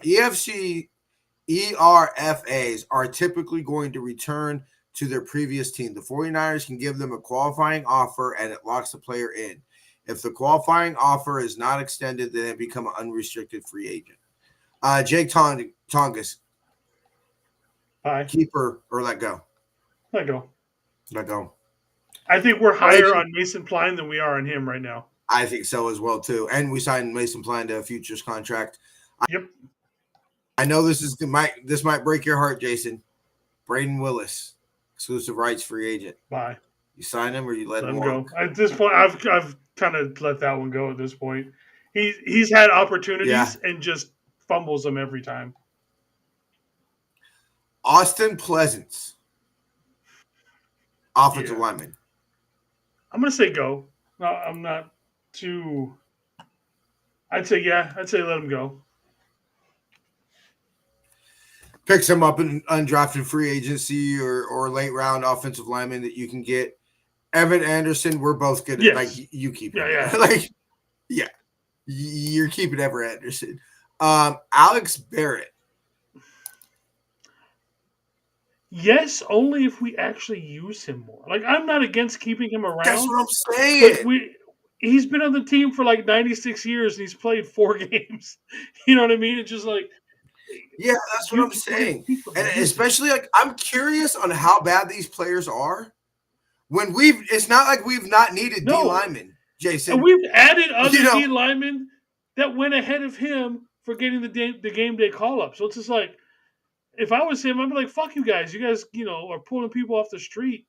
ERFAs are typically going to return to their previous team. The 49ers can give them a qualifying offer and it locks the player in. If the qualifying offer is not extended, then they become an unrestricted free agent. Jake Tongas. Hi. Keeper or let go? Let go. Let go. I think we're higher on Mason Pline than we are on him right now. I think so as well, too. And we signed Mason Pline to a futures contract. Yep. I know this might break your heart, Jason. Braden Willis, exclusive rights free agent. Bye. You sign him or you let him go. At this point, I've kind of let that one go. At this point, he's had opportunities and just fumbles them every time. Austin Pleasance, offensive lineman. I'm gonna say go. No, I'm not too. I'd say let him go. Pick some up in undrafted free agency or late round offensive lineman that you can get. Evan Anderson, we're both good. Yes. Like you keep it. Yeah. You're keeping Evan Anderson. Alex Barrett. Yes, only if we actually use him more. Like, I'm not against keeping him around. That's what I'm saying. He's been on the team for like 96 years and he's played 4 games. You know what I mean? It's just like, yeah, that's what I'm saying. And especially, like, I'm curious on how bad these players are. It's not like we've not needed D linemen, Jason. And we've added other D linemen that went ahead of him for getting the game day call up. So it's just like, if I was him, I'd be like, fuck you guys. You guys, are pulling people off the street.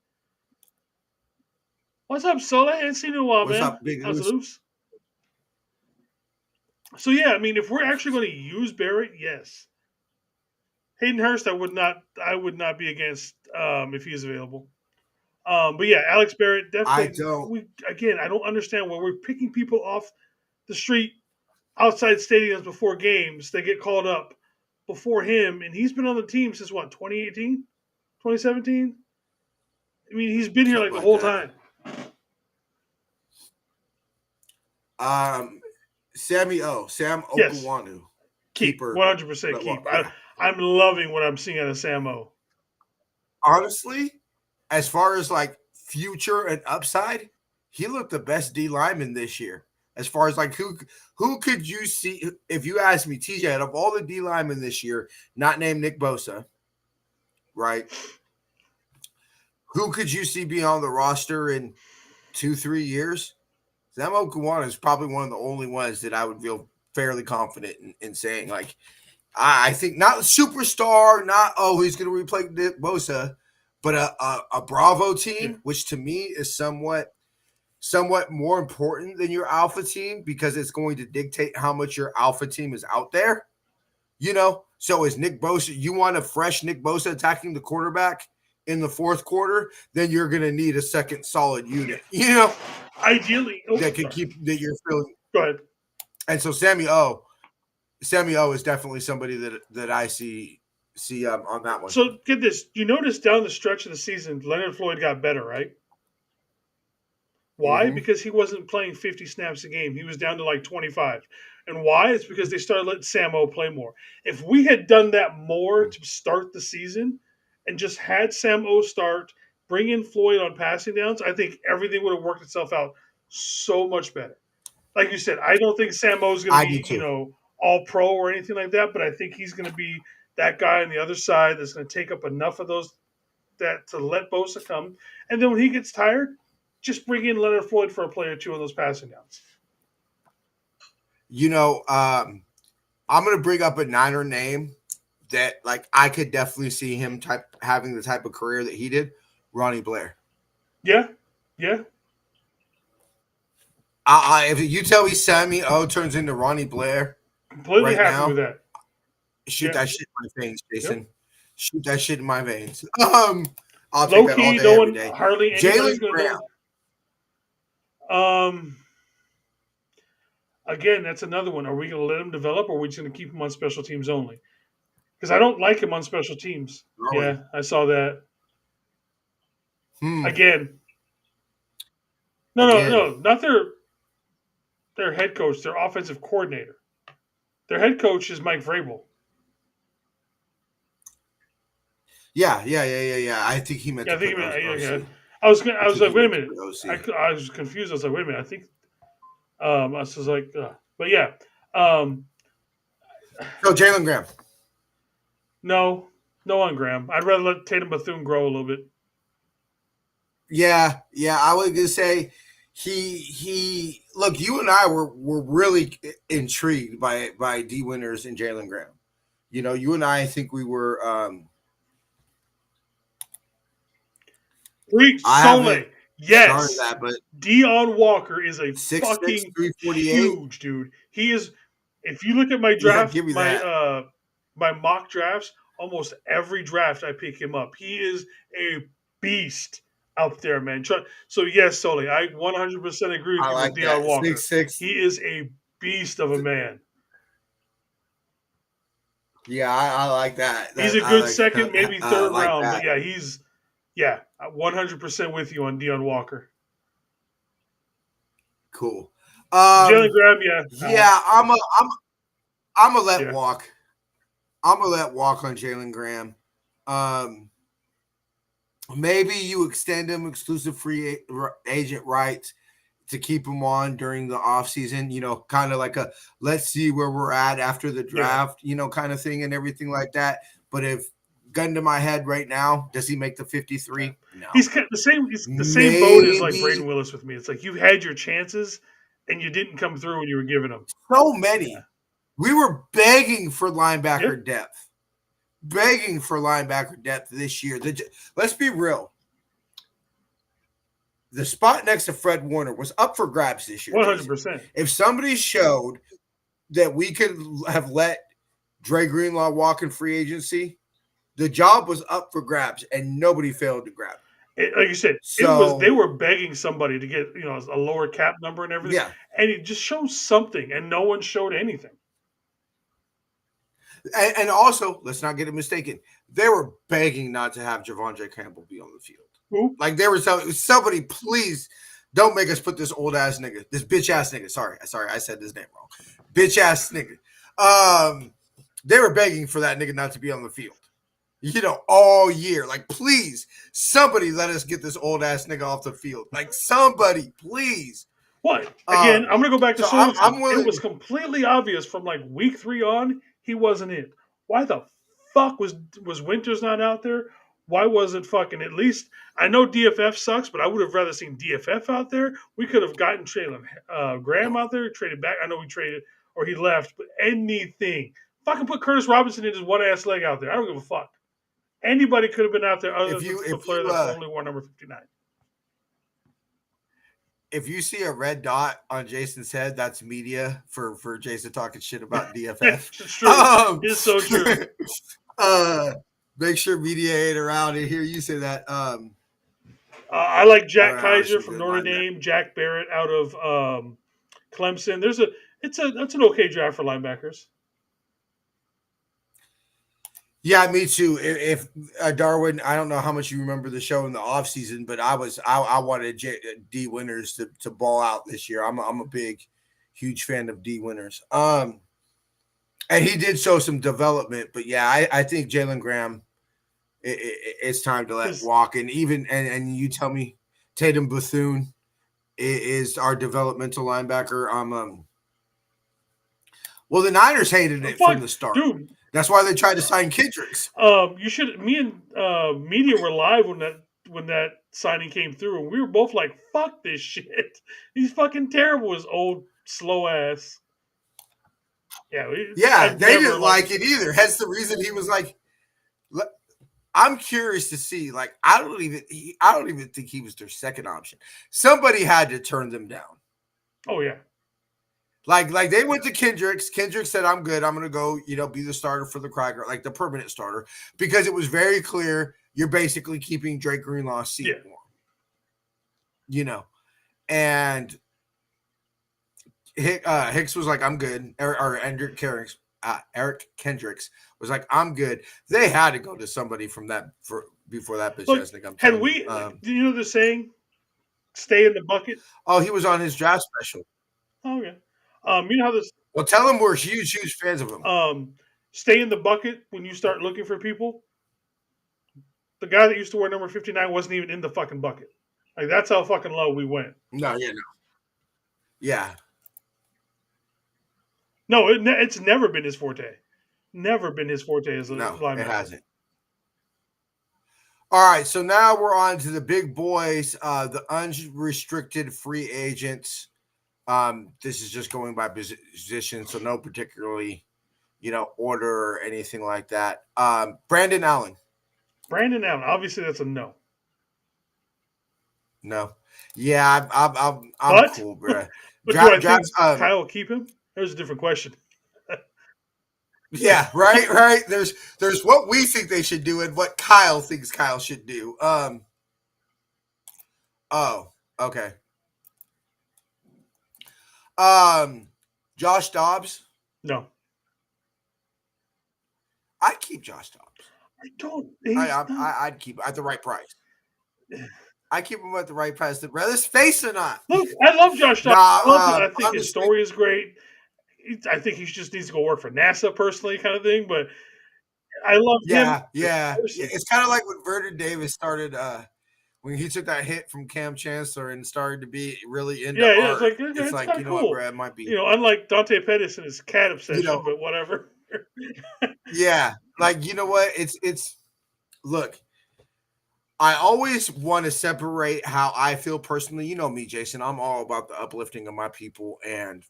What's up, Sola? I ain't seen you in a while, man. What's up, Big Loose? So, yeah, I mean, if we're actually going to use Barrett, yes. Hayden Hurst, I would not be against if he's available. But, yeah, Alex Barrett, definitely. I don't understand why we're picking people off the street outside stadiums before games. They get called up before him, and he's been on the team since, 2018? 2017? I mean, he's been here like the whole time. Sam Yes. Okwuonu. Keep. Keeper. 100% keep. Yeah. I'm loving what I'm seeing out of Sam O. Honestly, as far as like future and upside, he looked the best D lineman this year. As far as like who could you see if you ask me, TJ, out of all the D linemen this year, not named Nick Bosa, right? Who could you see be on the roster in 2-3 years? Sam Okwuonu is probably one of the only ones that I would feel fairly confident in saying. Like, I think not a superstar, not he's going to replace Nick Bosa, but a Bravo team, which to me is somewhat more important than your alpha team because it's going to dictate how much your alpha team is out there. You know, so is Nick Bosa, you want a fresh Nick Bosa attacking the quarterback in the fourth quarter, then you're going to need a second solid unit, you know, Ideally. that can keep that you're feeling. Go ahead. And so Sammy O is definitely somebody that I see on that one. So get this. You notice down the stretch of the season, Leonard Floyd got better, right? Why? Mhm. Because he wasn't playing 50 snaps a game. He was down to like 25. And why? It's because they started letting Sam O play more. If we had done that more to start the season and just had Sam O start, bring in Floyd on passing downs, I think everything would have worked itself out so much better. Like you said, I don't think Sam O is going I to do be, too. all pro or anything like that, but I think he's going to be that guy on the other side that's going to take up enough of those that to let Bosa come. And then when he gets tired, just bring in Leonard Floyd for a play or two on those passing downs. You know, I'm going to bring up a Niner name that, like, I could definitely see him having the type of career that he did. Ronnie Blair. Yeah. If you tell me Sammy O turns into Ronnie Blair, Completely right happy now, with that. shoot Yeah. that shit in my veins, Jason. Yep. Shoot that shit in my veins. I'll take Low that all key, day, no every one, day. hardly anybody's Jalen going Graham. to. Again, that's another one. Are we going to let him develop, or are we just going to keep him on special teams only? Because I don't like him on special teams. Really? Yeah, I saw that. Hmm. Again. No, not their head coach, their offensive coordinator. Their head coach is Mike Vrabel. Yeah. I think he meant Yeah, I to think put yeah. OC. I was like, wait a minute. OC. I was confused. I was like, wait a minute. I think I was like, but yeah. So Jalen Graham. No on Graham. I'd rather let Tatum Bethune grow a little bit. Yeah. I was gonna say he look. You and I were really intrigued by D Winters and Jalen Graham. You know, you and I think we were. Preach I Sole. haven't Yes. that, but Deion Walker is a 6'6", fucking 348. huge dude. He is. If you look at my draft, give me that. My mock drafts, almost every draft I pick him up. He is a beast out there, man. So yes, Sole, I 100% agree with you like with Deion that. Walker. 6'6". He is a beast of a man. Yeah, I like that. He's a good second, maybe third round. That. But yeah, 100% with you on Deion Walker. Cool. Jalen Graham, yeah. Yeah, I'm gonna let walk. I'm gonna let walk on Jalen Graham. Maybe you extend him exclusive free agent rights to keep him on during the offseason, you know, kind of like a let's see where we're at after the draft, you know, kind of thing and everything like that. But if gun to my head right now, does he make the 53? No. He's the same. He's the same boat as like Braden Willis with me. It's like you had your chances and you didn't come through when you were giving them. So many. We were begging for linebacker depth. Begging for linebacker depth this year. Let's be real. The spot next to Fred Warner was up for grabs this year. 100%. If somebody showed that we could have let Dre Greenlaw walk in free agency, the job was up for grabs, and nobody failed to grab it. Like you said, they were begging somebody to get a lower cap number and everything. Yeah. And it just shows something, and no one showed anything. And also, let's not get it mistaken. They were begging not to have Javondre Campbell be on the field. Who? Like they were somebody, please Don't make us put this old ass nigga, this bitch ass nigga. Sorry, I said his name wrong. Bitch ass nigga. They were begging for that nigga not to be on the field. All year. Like, please, somebody let us get this old ass nigga off the field. Like, somebody, please. What? Again, I'm going to go back to Sorensen. I'm willing. It was completely obvious from like week 3 on, he wasn't in. Why the fuck was Winters not out there? Why wasn't fucking at least? I know DFF sucks, but I would have rather seen DFF out there. We could have gotten Traylon Graham out there, traded back. I know we traded or he left, but anything. Fucking put Curtis Robinson in his one ass leg out there. I don't give a fuck. Anybody could have been out there other than the player that only wore number 59. If you see a red dot on Jason's head, that's media for Jason talking shit about DFF. It's true. It's so true. Make sure media ain't around and hear you say that. I like Jack Kaiser from Notre Dame, Jack Barrett out of Clemson. That's an okay draft for linebackers. Yeah, me too. If Darwin, I don't know how much you remember the show in the offseason, but I wanted D Winters to ball out this year. I'm a big, huge fan of D Winters. And he did show some development, but yeah, I think Jalen Graham, it's time to let walk. And even and you tell me Tatum Bethune is our developmental linebacker. Well, the Niners hated it from the start. Dude. That's why they tried to sign Kendricks. You should. Me and media were live when that signing came through, and we were both like, "Fuck this shit. He's fucking terrible. His old slow ass." Yeah, they didn't like it either. Hence the reason he was like, "I'm curious to see." Like, I don't even think he was their second option. Somebody had to turn them down. Oh yeah. Like they went to Kendricks. Kendricks said, "I'm good. I'm going to go, be the starter for the Cracker, like the permanent starter," because it was very clear you're basically keeping Drake Greenlaw's seat warm. And Hicks was like, "I'm good," or Eric Kendricks was like, "I'm good." They had to go to somebody from that before that bitch ass nigga. Had we? Do you know the saying? Stay in the bucket. Oh, he was on his draft special. Oh yeah. You know how this? Well, tell him we're huge fans of him. Stay in the bucket when you start looking for people. The guy that used to wear number 59 wasn't even in the fucking bucket. Like, that's how fucking low we went. No. Yeah. No, it's never been his forte. Never been his forte as a linebacker. It hasn't. All right, so now we're on to the big boys, the unrestricted free agents. This is just going by position, so no particularly, order or anything like that. Brandon Allen. Obviously, that's a no. No. Yeah, I'm cool, bro. But do I think Kyle will keep him? There's a different question. Yeah, right. There's what we think they should do and what Kyle thinks Kyle should do. Oh, okay. Josh Dobbs? No. I'd keep Josh Dobbs. I don't. I'd keep him at the right price. I keep him at the right price. Whether his face or not. Look, I love Josh Dobbs. I think his story is great. I think he just needs to go work for NASA personally, kind of thing. But I love him. Yeah. It's kind of like when Vernon Davis started. When he took that hit from Cam Chancellor and started to be really into art. It's like you know cool. What, Brad, might be. Unlike Dante Pettis and his cat obsession, but whatever. Yeah, like you know what? It's look. I always want to separate how I feel personally. You know me, Jason. I'm all about the uplifting of my people, and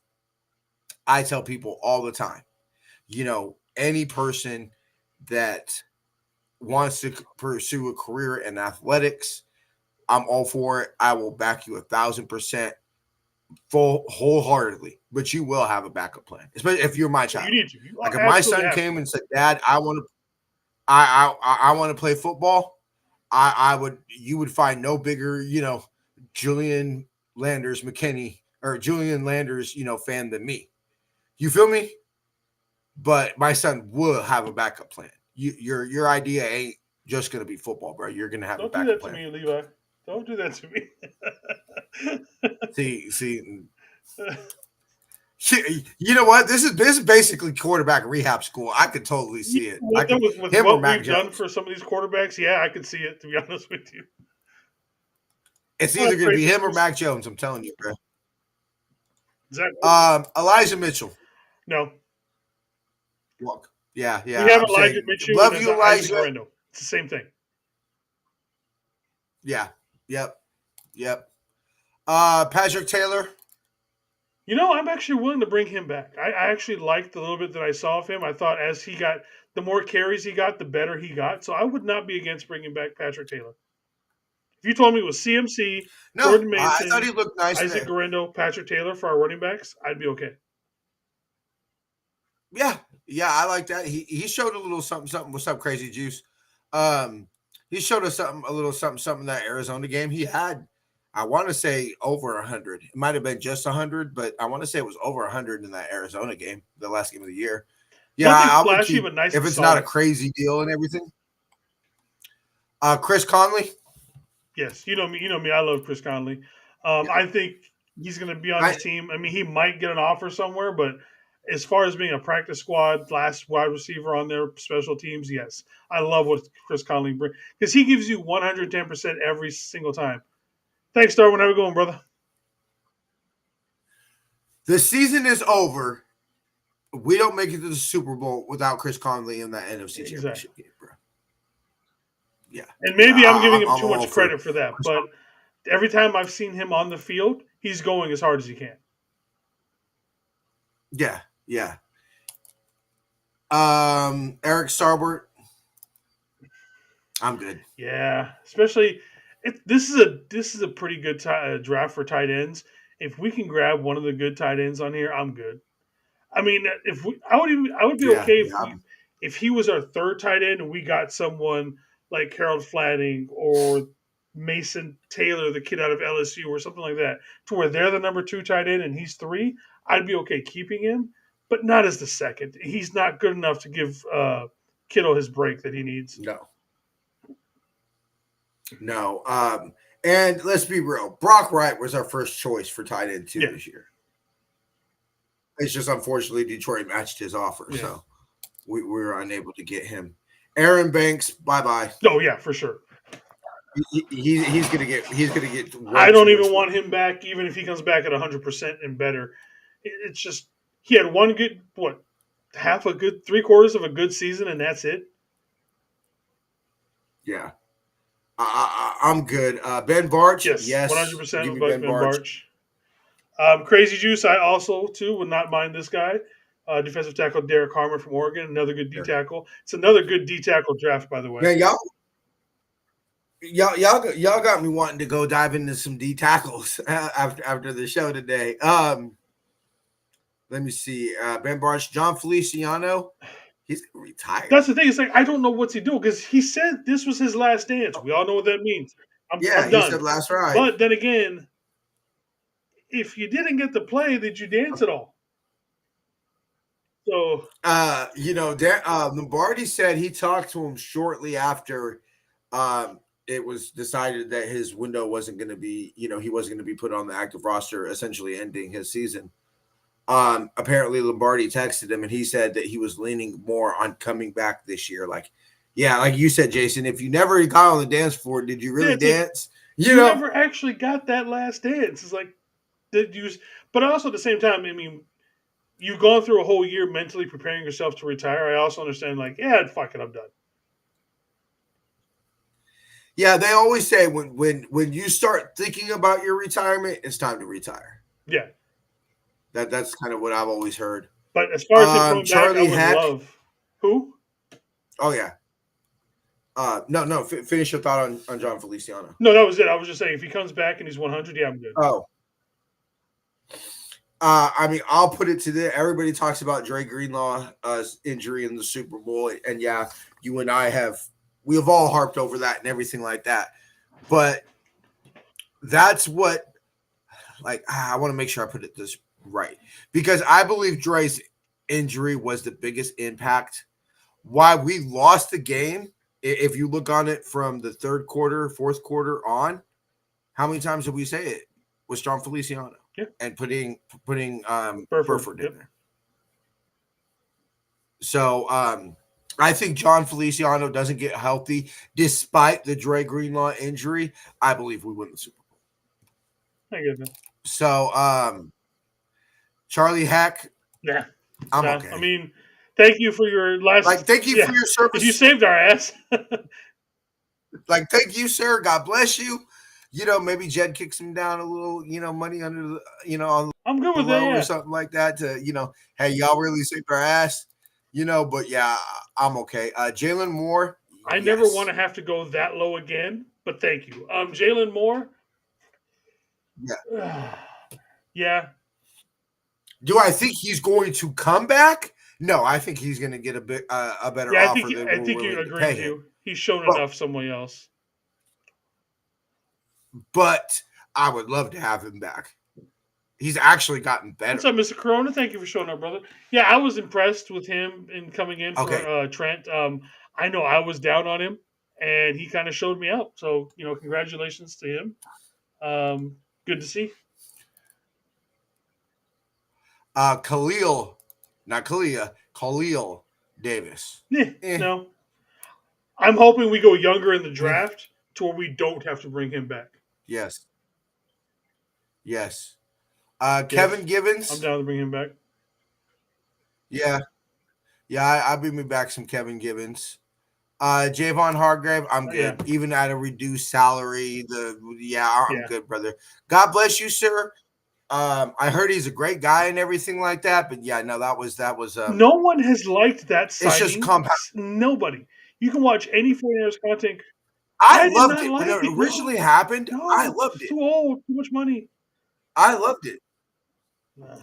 I tell people all the time. Any person that wants to pursue a career in athletics, I'm all for it. I will back you 1,000%, wholeheartedly. But you will have a backup plan, especially if you're my child. You need to. Like if my son came and said, "Dad, I want to play football," you would find no bigger, Julian Landers McKinney or Julian Landers, fan than me. You feel me? But my son will have a backup plan. Your idea ain't just gonna be football, bro. You're gonna have a backup plan. Don't do that to me, Levi. Don't do that to me. See, you know what? This is basically quarterback rehab school. I could totally see it. I could, with him or what Mac we've done Jones. for some of these quarterbacks, yeah, I could see it, to be honest with you. It's Oh, either going to be crazy. him or Mac Jones. I'm telling you, bro. Exactly. Elijah Mitchell. No. Walk. Yeah. We have I'm Elijah saying, Mitchell love and you, Isaac Elijah. Guerrero. It's the same thing. Yeah. Yep. Patrick Taylor. You know, I'm actually willing to bring him back. I actually liked the little bit that I saw of him. I thought as he got, the more carries he got, the better he got. So I would not be against bringing back Patrick Taylor. If you told me it was CMC, No, Jordan I Mason, thought he looked nice. Isaac Guerrero, Patrick Taylor for our running backs, I'd be okay. Yeah, I like that. He showed a little something. What's up, Crazy Juice? He showed us a little something that Arizona game. He had, I want to say, over 100. It might have been just 100, but I want to say it was over 100 in that Arizona game, the last game of the year. Yeah, Nothing I would flashy, keep, but nice if and it's not a solid. crazy deal and everything. Chris Conley. Yes, you know me. I love Chris Conley. I think he's going to be on his team. I mean, he might get an offer somewhere, but as far as being a practice squad, last wide receiver on their special teams, yes, I love what Chris Conley brings because he gives you 110% every single time. Thanks, Darwin. How we going, brother? The season is over. We don't make it to the Super Bowl without Chris Conley in that NFC Championship game, bro. Yeah. And maybe I'm giving him I'm too all much for credit for that, but every time I've seen him on the field, he's going as hard as he can. Yeah. Eric Starbert. I'm good. Yeah, especially this is a pretty good draft for tight ends. If we can grab one of the good tight ends on here, I'm good. I mean, I would be okay if he was our third tight end and we got someone like Harold Flatting or Mason Taylor, the kid out of LSU, or something like that, to where they're the number 2 tight end and he's 3. I'd be okay keeping him, but not as the second. He's not good enough to give Kittle his break that he needs. No. And let's be real. Brock Wright was our first choice for tight end this year. It's just unfortunately Detroit matched his offer, so we were unable to get him. Aaron Banks, bye. Oh yeah, for sure. He's gonna get. I don't even want him back, even if he comes back at 100% and better. It's just he had one good, half a good, 3/4 of a good season, and that's it. Yeah, I'm good. Ben Barch, yes, 100% with Ben Barch. Crazy Juice, I also too would not mind this guy. Defensive tackle Derek Harmer from Oregon, another good D tackle. It's another good D tackle draft, by the way. Yeah, y'all got me wanting to go dive into some D tackles after the show today. Let me see. Ben Barch, John Feliciano, he's gonna retire. That's the thing. It's like I don't know what's he doing because he said this was his last dance. We all know what that means. I'm done. He said last ride. But then again, if you didn't get to play, did you dance at all? So, Lombardi said he talked to him shortly after it was decided that his window wasn't going to be, he wasn't going to be put on the active roster, essentially ending his season. Apparently Lombardi texted him and he said that he was leaning more on coming back this year. Like you said, Jason, if you never got on the dance floor, did you really dance? You never actually got that last dance. It's like, but also at the same time, I mean, you've gone through a whole year mentally preparing yourself to retire. I also understand, fuck it, I'm done. Yeah, they always say when you start thinking about your retirement, it's time to retire. Yeah, that's kind of what I've always heard. But as far as him coming Charlie back, I would love who? Oh yeah. No. Finish your thought on John Feliciano. No, that was it. I was just saying, if he comes back and he's 100, yeah, I'm good. Oh. I mean, I'll put it to this. Everybody talks about Dre Greenlaw's injury in the Super Bowl, and yeah, you and I we have all harped over that and everything like that. But that's what, I want to make sure I put it this right, because I believe Dre's injury was the biggest impact why we lost the game. If you look on it from the third quarter, fourth quarter on, How many times did we say it? Was John Feliciano and putting Burford in there. So I think John Feliciano doesn't get healthy despite the Dre Greenlaw injury. I believe we win the Super Bowl. I get that. So Charlie Heck, Yeah, I'm okay. I mean, thank you for your last. Thank you for your service. You saved our ass. Thank you, sir. God bless you. Maybe Jed kicks him down a little, money under the, on I'm good with the low that, or something like that to, hey, y'all really saved our ass, but yeah, I'm okay. Jalen Moore. I never want to have to go that low again, but thank you. Jalen Moore. Yeah. Yeah. Do I think he's going to come back? No, I think he's going to get a better offer. I think you agree with you. He's shown enough somewhere else. But I would love to have him back. He's actually gotten better. What's up, Mr. Corona? Thank you for showing up, brother. Yeah, I was impressed with him in coming in for Trent. I know I was down on him, and he kind of showed me out. So, congratulations to him. Good to see. Khalil Davis. No. I'm hoping we go younger in the draft to where we don't have to bring him back. Yes. Kevin Givens. I'm down to bring him back. Yeah, I bring me back some Kevin Givens. Javon Hargrave, I'm good. Yeah. Even at a reduced salary, I'm good, brother. God bless you, sir. I heard he's a great guy and everything like that, but that was. No one has liked that signing. It's just compound. Nobody. You can watch any 49ers content. I loved it when it originally happened. I loved it. Too old, too much money. I loved it.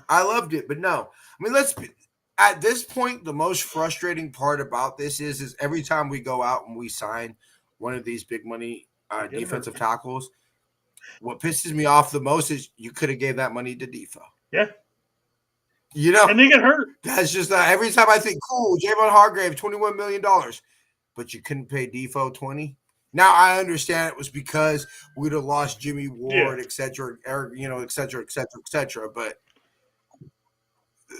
I loved it, but no. I mean, at this point, the most frustrating part about this is every time we go out and we sign one of these big money defensive tackles, what pisses me off the most is you could have gave that money to Defoe. Yeah. And they get hurt. That's just every time I think, cool, Javon Hargrave, $21 million, but you couldn't pay Defoe 20. Now I understand it was because we'd have lost Jimmy Ward, et cetera, et cetera, et cetera, et cetera. But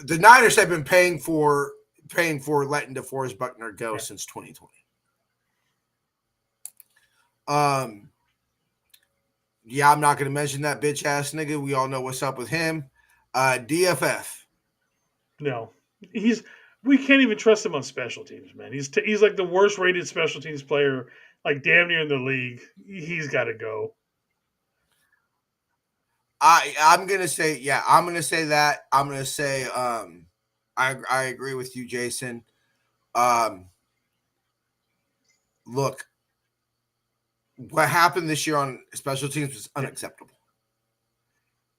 the Niners have been paying for letting DeForest Buckner go since 2020. I'm not going to mention that bitch ass nigga. We all know what's up with him. DFF. No, we can't even trust him on special teams, man. He's like the worst rated special teams player, like damn near in the league. He's got to go. I'm gonna say that. I'm gonna say I agree with you, Jason. Look, what happened this year on special teams was unacceptable.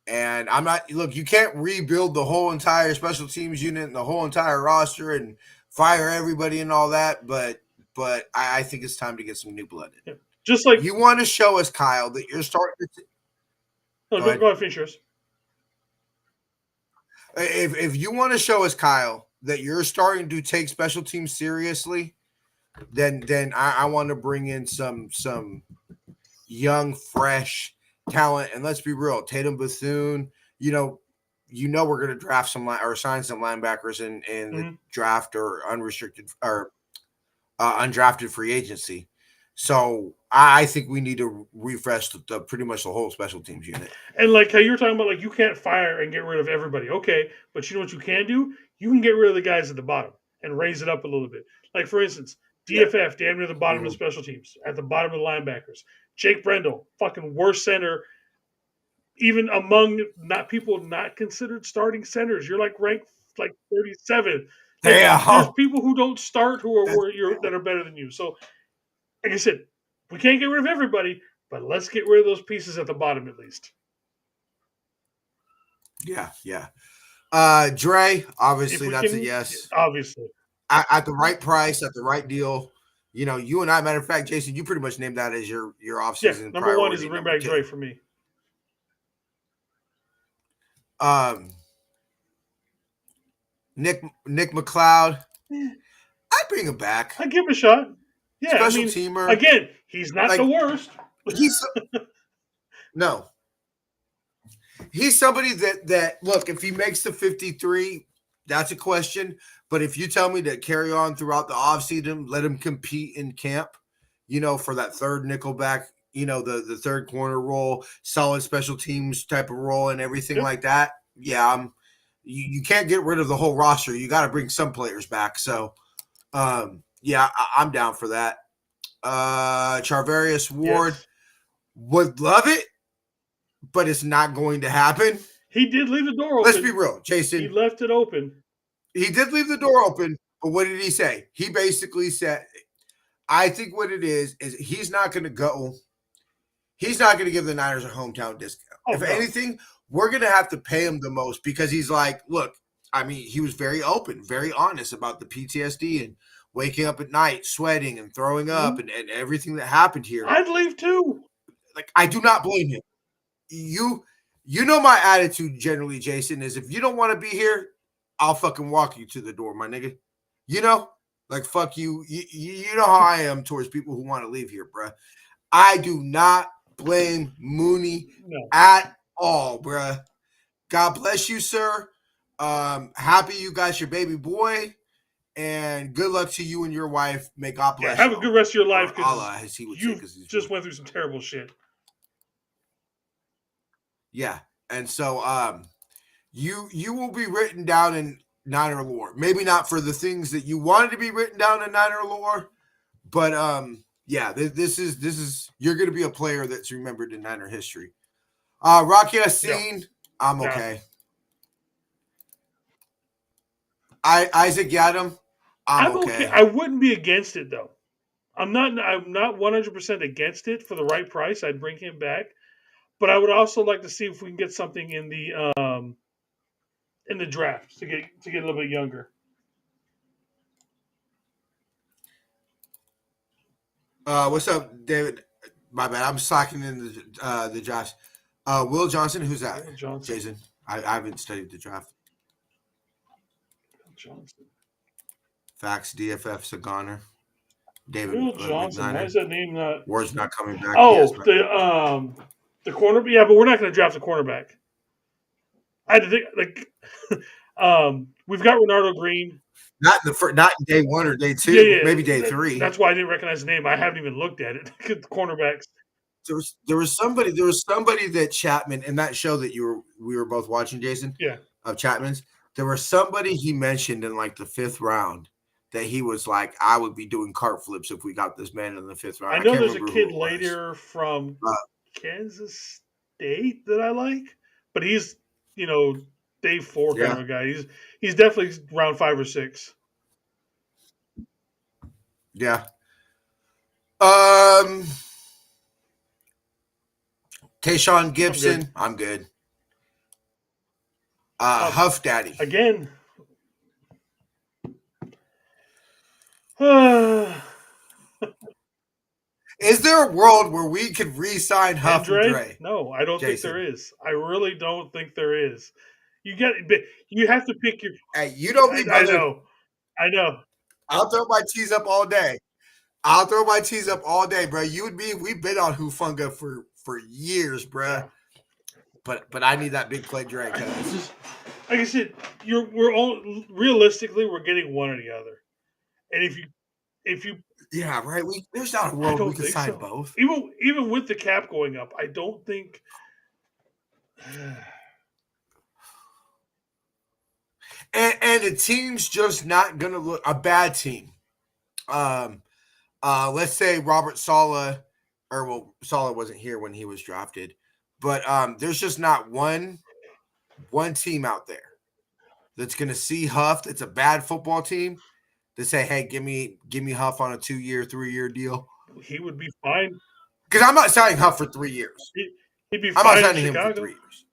And you can't rebuild the whole entire special teams unit and the whole entire roster and fire everybody and all that, but I think it's time to get some new blood in. Yeah. Just like you want to show us, Kyle, that you're starting to go ahead, finish yours. If you want to show us, Kyle, that you're starting to take special teams seriously, then I want to bring in some young, fresh talent. And let's be real, Tatum Bethune, we're going to draft or sign some linebackers in the draft or unrestricted or undrafted free agency. So I think we need to refresh pretty much the whole special teams unit. And like how you're talking about, like you can't fire and get rid of everybody. Okay, but you know what you can do? You can get rid of the guys at the bottom and raise it up a little bit. Like for instance, DFF, damn near the bottom of the special teams, at the bottom of the linebackers. Jake Brendel, fucking worst center, even among people not considered starting centers. You're like ranked like 37. There's people who don't start that are better than you. So, like I said, we can't get rid of everybody, but let's get rid of those pieces at the bottom at least. Yeah. Dre, obviously that's a yes. Obviously. At the right price, at the right deal. You and I, matter of fact, Jason, you pretty much named that as your offseason. Yeah, number one is bring back Dre for me. Nick McLeod, I'd bring him back. I'd give him a shot. Yeah, special teamer. Again, he's not the worst. No. He's somebody that look, if he makes the 53, that's a question. But if you tell me to carry on throughout the offseason, let him compete in camp, for that third nickelback, the third corner role, solid special teams type of role and everything like that. Yeah, you can't get rid of the whole roster. You got to bring some players back. So, yeah, I'm down for that. Charvarius Ward would love it, but it's not going to happen. He did leave the door open. Let's be real, Jason. He left it open. He did leave the door open, but what did he say? He basically said, I think what it is he's not going to go. He's not going to give the Niners a hometown discount. If anything, we're going to have to pay him the most because he's like, look, I mean, he was very open, very honest about the PTSD and waking up at night, sweating and throwing up and everything that happened here. I'd leave too. Like, I do not blame him. You know my attitude generally, Jason, is if you don't want to be here, I'll fucking walk you to the door, my nigga. Like, fuck you. You know how I am towards people who want to leave here, bruh. I do not blame Mooney at all, bruh. God bless you, sir. Happy you got your baby boy, and good luck to you and your wife. May God bless you. Have a good rest of your life because you just went through some terrible shit. Yeah, and so you will be written down in Niner lore. Maybe not for the things that you wanted to be written down in Niner lore, but yeah, this is you're going to be a player that's remembered in Niner history. Rocky Yassin, I'm okay. Isaac Yiadom, I'm okay. I wouldn't be against it though. I'm not 100% against it for the right price. I'd bring him back. But I would also like to see if we can get something in the draft to get a little bit younger. What's up, David? My bad. I'm slacking in the draft. Will Johnson, who's that? Will Johnson. Jason. I haven't studied the draft. Will Johnson. Facts. DFF Sagana. David. Will Johnson. Why is that name not? Ward's not coming back. Oh, the corner, yeah, but we're not going to draft a cornerback. I had to think we've got Renardo Green. Not in day 1 or day 2, maybe day 3. That's why I didn't recognize the name. I haven't even looked at it. The cornerbacks. There was somebody that Chapman in that show that we were both watching, Jason. Yeah. Of Chapman's. There was somebody he mentioned in like the 5th round that he was like, I would be doing cart flips if we got this man in the 5th round. I know there's a kid later from Kansas State that I like, but he's day 4 kind of a guy. He's definitely round 5 or 6. Yeah. Tayshaun Gibson, I'm good. Huff Daddy again. Is there a world where we could re-sign Huff and Dre? No, I don't think there is. I really don't think there is. You have to pick your. Hey, you don't be. I know. I'll throw my tees up all day. Bro. You and me, we've been on Hufanga for years, bro. But I need that big play Dre. Like I said, we're all realistically we're getting one or the other, and if you. Yeah, right. There's not a world we can sign both. Even with the cap going up, I don't think. And the team's just not going to look a bad team. Let's say Robert Saleh, Saleh wasn't here when he was drafted, but there's just not one team out there that's going to see Huff. That's a bad football team. To say, hey, give me Huff on a 2-year, 3-year deal. He would be fine. Because I'm not signing Huff for 3 years. He'd be I'm fine. not signing him for 3 years.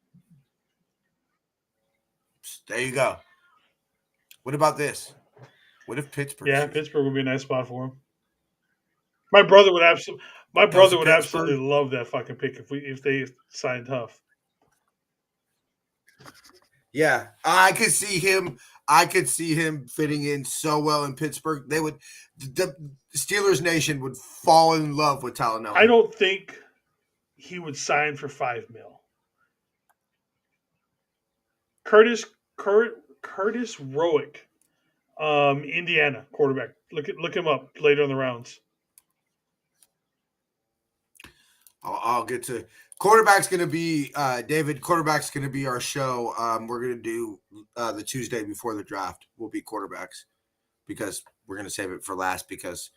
There you go. What about this? What if Pittsburgh? Yeah, Pittsburgh would be a nice spot for him. My brother would absolutely love that fucking pick if they signed Huff. Yeah, I could see him fitting in so well in Pittsburgh. The Steelers Nation would fall in love with Talanoa. I don't think he would sign for $5 million. Curtis Roick, Indiana quarterback. Look him up later in the rounds. I'll get to quarterback's going to be David. Quarterback's going to be our show. We're going to do the Tuesday before the draft. Will be quarterbacks because we're going to save it for last because,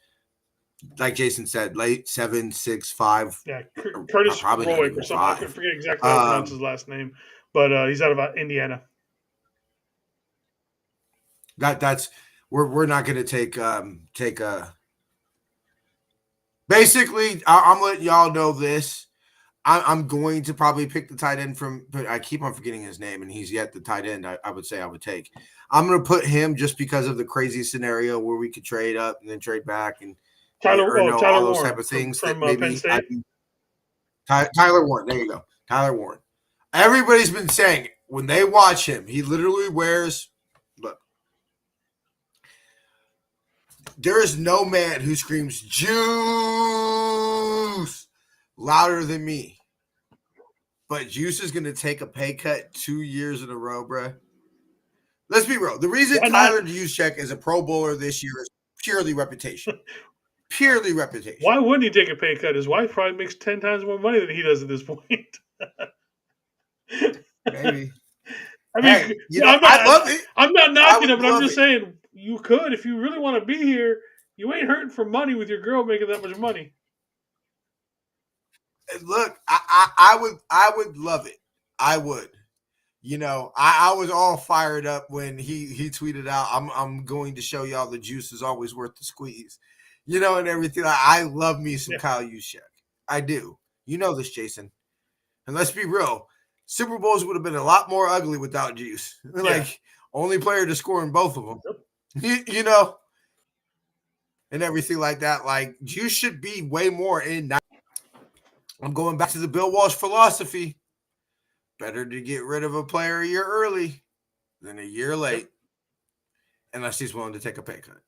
like Jason said, late 7, 6, 5. Yeah, Curtis probably not Roick even or something. I 5. forget exactly how to pronounce his last name, but he's out of Indiana. That's we're not going to take a. Basically, I'm letting y'all know this. I'm going to probably pick the tight end from, but I keep on forgetting his name, and he's yet the tight end I would say I would take. I'm going to put him just because of the crazy scenario where we could trade up and then trade back and Tyler all those Warren type of things. from that maybe Penn State. Tyler Warren. There you go. Tyler Warren. Everybody's been saying when they watch him, he literally wears, look, there is no man who screams juice louder than me. But Juice is going to take a pay cut 2 years in a row, bro. Let's be real. The reason Tyler Juszczyk is a Pro Bowler this year is purely reputation. Purely reputation. Why wouldn't he take a pay cut? His wife probably makes 10 times more money than he does at this point. Maybe. I mean, hey, I love it. I'm not knocking him, but I'm just saying you could if you really want to be here. You ain't hurting for money with your girl making that much money. Look, I would love it. I would. I was all fired up when he tweeted out, I'm going to show y'all the juice is always worth the squeeze. And everything. I love me some Kyle Juszczyk. I do. You know this, Jason. And let's be real. Super Bowls would have been a lot more ugly without Juice. Only player to score in both of them. Yep. And everything like that. Like, Juice should be way more in. I'm going back to the Bill Walsh philosophy. Better to get rid of a player a year early than a year late. Unless he's willing to take a pay cut.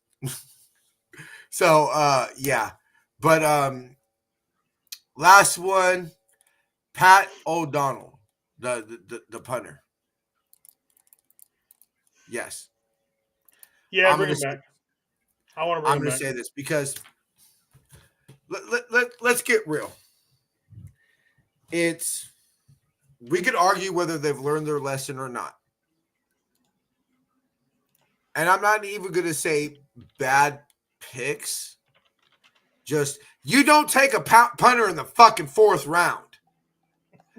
So, yeah. But last one, Pat O'Donnell, the punter. Yes. Yeah, bring him back. I want to bring him back. I'm going to say this because let's get real. We could argue whether they've learned their lesson or not. And I'm not even going to say bad picks. Just, you don't take a punter in the fucking 4th round.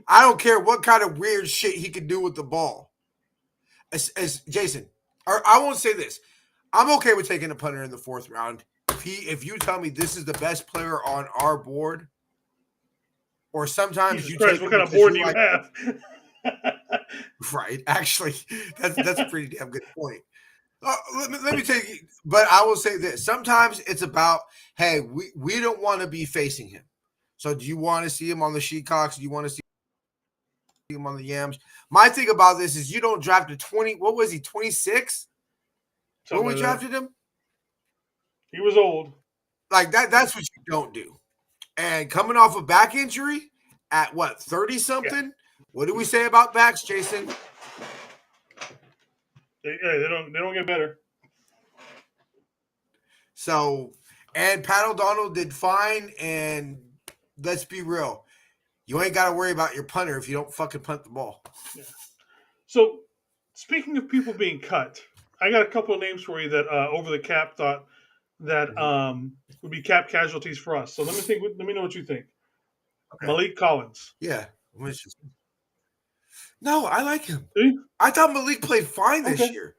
I don't care what kind of weird shit he could do with the ball. As Jason, or I won't say this. I'm okay with taking a punter in the 4th round. If you tell me this is the best player on our board, or sometimes Jesus Christ, what kind of board do you have? Right. Actually, that's a pretty damn good point. Let me take you, but I will say this. Sometimes it's about, hey, we don't want to be facing him. So do you want to see him on the Sheetcocks? Do you want to see him on the Yams? My thing about this is you don't draft a 20. What was he, 26? When we drafted him? He was old. Like that's what you don't do. And coming off a back injury at what, 30-something? Yeah. What do we say about backs, Jason? They don't get better. So, and Pat O'Donnell did fine, and let's be real. You ain't got to worry about your punter if you don't fucking punt the ball. Yeah. So, speaking of people being cut, I got a couple of names for you that Over the Cap thought that would be cap casualties for us. So let me know what you think. Okay. Malik Collins. Yeah. No, I like him. See? I thought Malik played fine this year.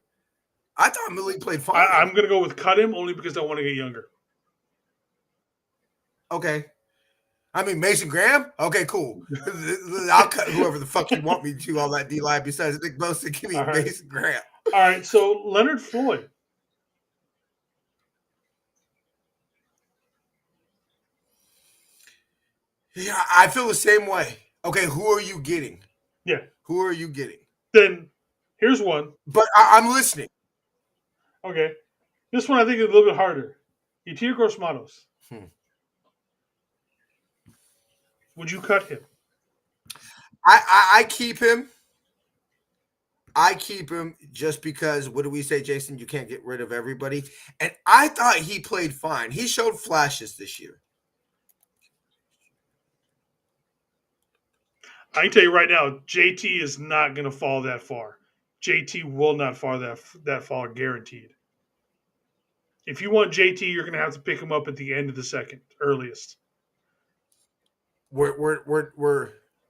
I'm going to go with cut him only because I want to get younger. Okay. I mean, Mason Graham? Okay, cool. I'll cut whoever the fuck you want me to all that D-line besides Nick Bosa. Give me Mason Graham. All right, so Leonard Floyd. Yeah, I feel the same way. Okay, who are you getting? Yeah. Who are you getting? Then here's one. But I'm listening. Okay. This one I think is a little bit harder. Yetur Gross-Matos. Would you cut him? I keep him. I keep him just because, what do we say, Jason? You can't get rid of everybody. And I thought he played fine. He showed flashes this year. I can tell you right now, JT is not going to fall that far. JT will not fall that far, guaranteed. If you want JT, you're going to have to pick him up at the end of the second, earliest.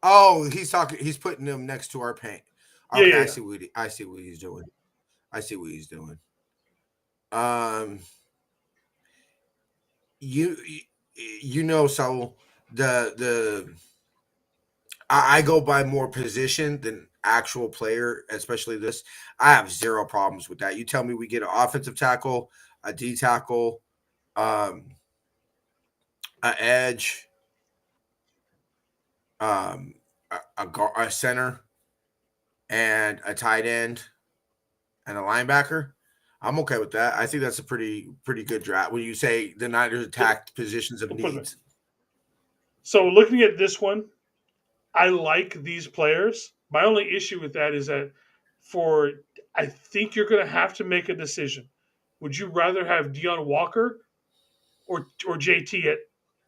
Oh, he's talking. He's putting him next to our paint. Okay, Yeah. I see what he's doing. You know, so I go by more position than actual player, especially this. I have zero problems with that. You tell me we get an offensive tackle, a D tackle, an edge, a center, and a tight end, and a linebacker. I'm okay with that. I think that's a pretty good draft. When you say the Niners attacked positions of needs. So looking at this one, I like these players. My only issue with that is that I think you're going to have to make a decision. Would you rather have Deion Walker or JT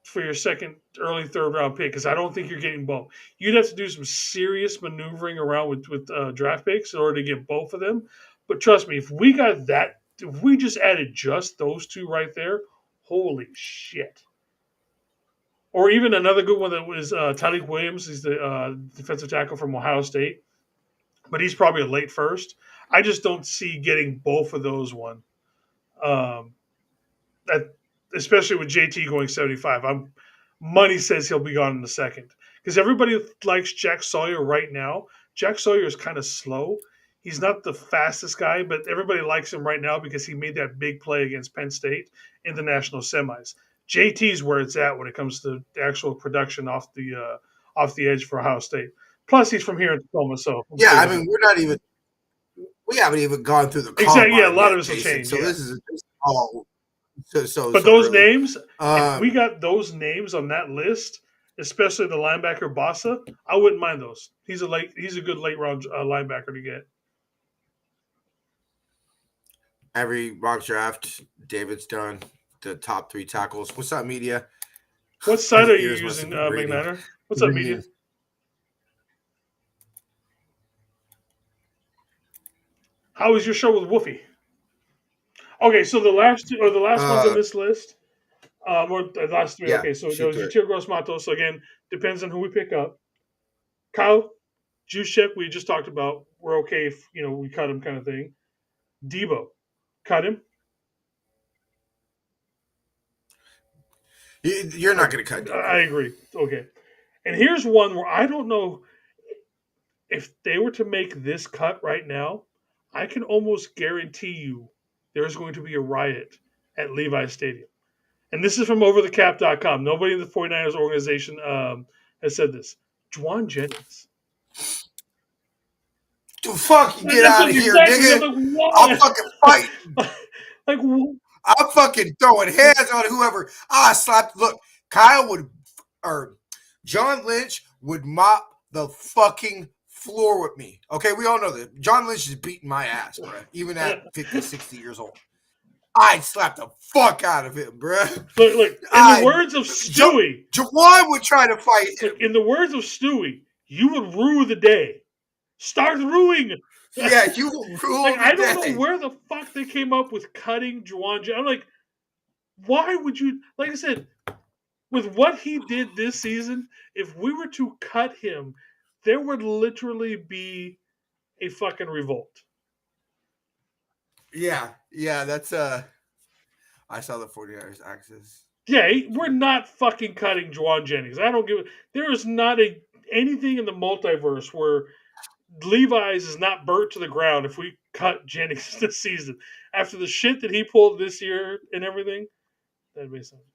for your second early third round pick? Because I don't think you're getting both. You'd have to do some serious maneuvering around with draft picks in order to get both of them. But trust me, if we just added just those two right there, holy shit. Or even another good one that was Tyreek Williams. He's the defensive tackle from Ohio State. But he's probably a late first. I just don't see getting both of those one. Especially with JT going 75. Money says he'll be gone in the second. Because everybody likes Jack Sawyer right now. Jack Sawyer is kind of slow. He's not the fastest guy, but everybody likes him right now because he made that big play against Penn State in the national semis. JT's where it's at when it comes to the actual production off the edge for Ohio State. Plus, he's from here in Tacoma, so yeah. I mean, we haven't even gone through the exactly. Yeah, a lot yet, of us will change. So this is all. But those early names, if we got those names on that list, especially the linebacker Bossa, I wouldn't mind those. He's a good late round linebacker to get. Every mock draft, David's done the top 3 tackles. What's up, media? What site are you using, McNiner? What's up, media? How was your show with Woofy? Okay, so the last ones on this list, or the last 3. Yeah, okay, so there was Yatir Gross-Matos. So again, depends on who we pick up. Kyle Juszczyk, we just talked about. We're okay if we cut him, kind of thing. Debo, cut him. You're not going to cut Debo. I agree. Okay, and here's one where I don't know if they were to make this cut right now. I can almost guarantee you there's going to be a riot at Levi's Stadium. And this is from overthecap.com. Nobody in the 49ers organization has said this. Juwan Jennings. Dude, fucking get out of here, nigga. I'll fucking fight. I'm fucking throwing hands on whoever. I slapped. Look, John Lynch would mop the fucking floor with me. Okay, we all know that. John Lynch is beating my ass, bro. Even at 50, 60 years old. I'd slap the fuck out of him, bro. Look, in the words of Stewie. Juwan would try to fight him. In the words of Stewie, you would rue the day. Start ruining. Yeah, you will rue the day. I don't know where the fuck they came up with cutting Juwan Jennings. I'm like, why would you? Like I said, with what he did this season, if we were to cut him, there would literally be a fucking revolt. Yeah, that's I saw the 49ers axis. Yeah, we're not fucking cutting Juwan Jennings. I don't give it. There is not anything in the multiverse where Levi's is not burnt to the ground if we cut Jennings this season. After the shit that he pulled this year and everything, that'd be something.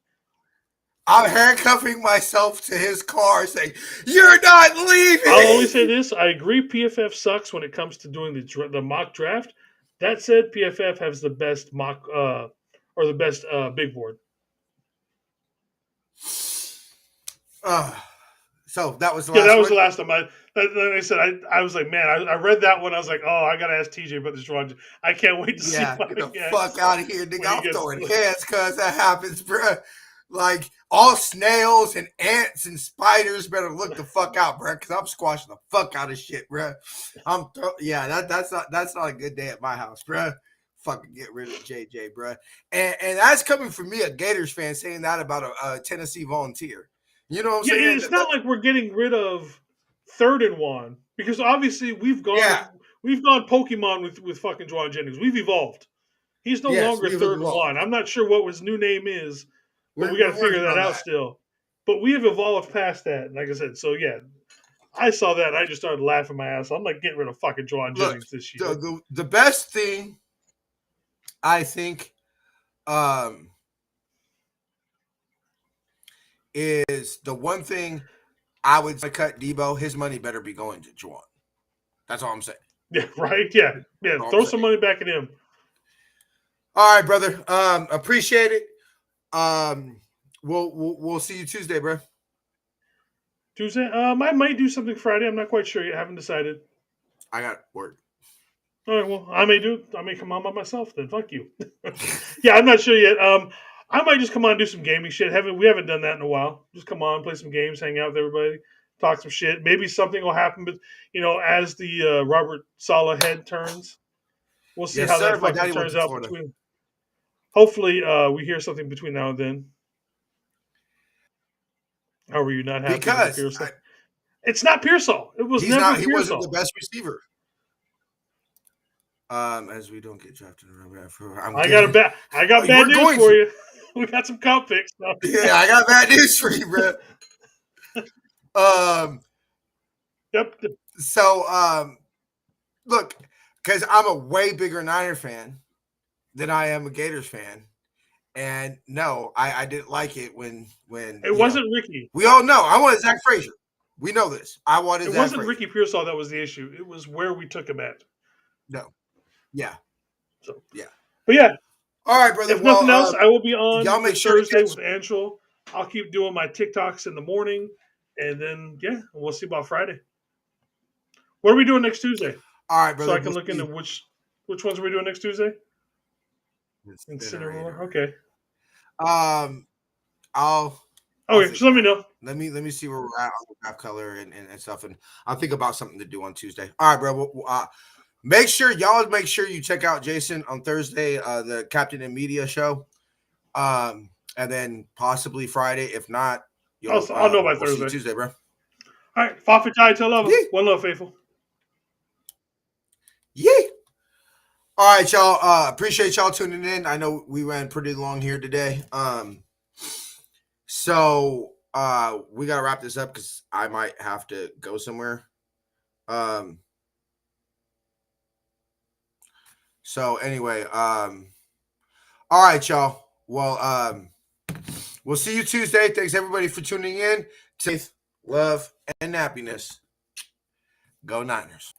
I'm handcuffing myself to his car saying, "You're not leaving." I'll only say this. I agree PFF sucks when it comes to doing the mock draft. That said, PFF has the best mock or the best big board. So that was the Yeah, last that was the one? last time. Like I said, I was like, man, I read that one. I was like, oh, I gotta ask TJ about this Ron. I can't wait to see Yeah, what get the he fuck gets out of here, nigga. when he I'm gets. throwing hands because that happens, bruh. Like, all snails and ants and spiders better look the fuck out, bruh, because I'm squashing the fuck out of shit, bruh. That's not a good day at my house, bruh. Fucking get rid of JJ, bruh. And that's coming from me, a Gators fan, saying that about a Tennessee Volunteer. You know what I'm Yeah, saying? it's not like we're getting rid of 3rd and 1 because obviously we've Yeah. gone Pokemon with fucking Juwan Jennings. We've evolved. He's no Yes, longer we've 3rd and evolved. 1. I'm not sure what his new name is, but we got to We're figure working that on out still. But we have evolved past that, like I said. So yeah, I saw that and I just started laughing my ass. I'm like getting rid of fucking Juwan Look, Jennings this year. the best thing I think is the one thing I would cut Debo. His money better be going to Juwan. That's all I'm saying. Yeah, right. Yeah. Throw some money back at him. All right, brother. Appreciate it. We'll see you Tuesday, bro. Tuesday. I might do something Friday. I'm not quite sure yet. I haven't decided. I got work. All right. Well, I may come on by myself then. Fuck you. Yeah, I'm not sure yet. I might just come on and do some gaming shit. We haven't done that in a while. Just come on, play some games, hang out with everybody, talk some shit. Maybe something will happen, but as the Robert Saleh head turns, we'll see Yes, how sir. that My fucking daddy went turns to out Florida. between. Hopefully, we hear something between now and then. How were you not happy with Because Pearsall? It's not Pearsall. It was never he Pearsall. wasn't the best receiver. As we don't get drafted in I got bad news for you. We got some comp picks. No. Yeah, I got bad news for you, bro. Yep. So, look, because I'm a way bigger Niner fan than I am a Gators fan, and no, I didn't like it when it wasn't Ricky. We all know I wanted Zach Frazier. We know this. I wanted. It Zach wasn't Frazier. Ricky Pearsall that was the issue. It was where we took him at. No. Yeah. So yeah. But yeah. All right, brother. If nothing else, I will be on y'all make sure Thursday with Anshul. I'll keep doing my TikToks in the morning, and then we'll see about Friday. What are we doing next Tuesday? All right, brother. So I can look into which ones are we doing next Tuesday? Incinerator. Okay. Just let me know. Let me see where we're at on the draft color and stuff, and I'll think about something to do on Tuesday. All right, bro. Make sure you check out Jason on Thursday, the Captain and Media show, and then possibly Friday. If not, I'll know by Thursday. See you Tuesday, bro. All right, Fafa Chai, tell love. One love, faithful. Yeah. All right, y'all. Appreciate y'all tuning in. I know we ran pretty long here today. So we gotta wrap this up because I might have to go somewhere. So anyway, all right, y'all. Well, we'll see you Tuesday. Thanks everybody for tuning in. Faith, love, and happiness. Go Niners.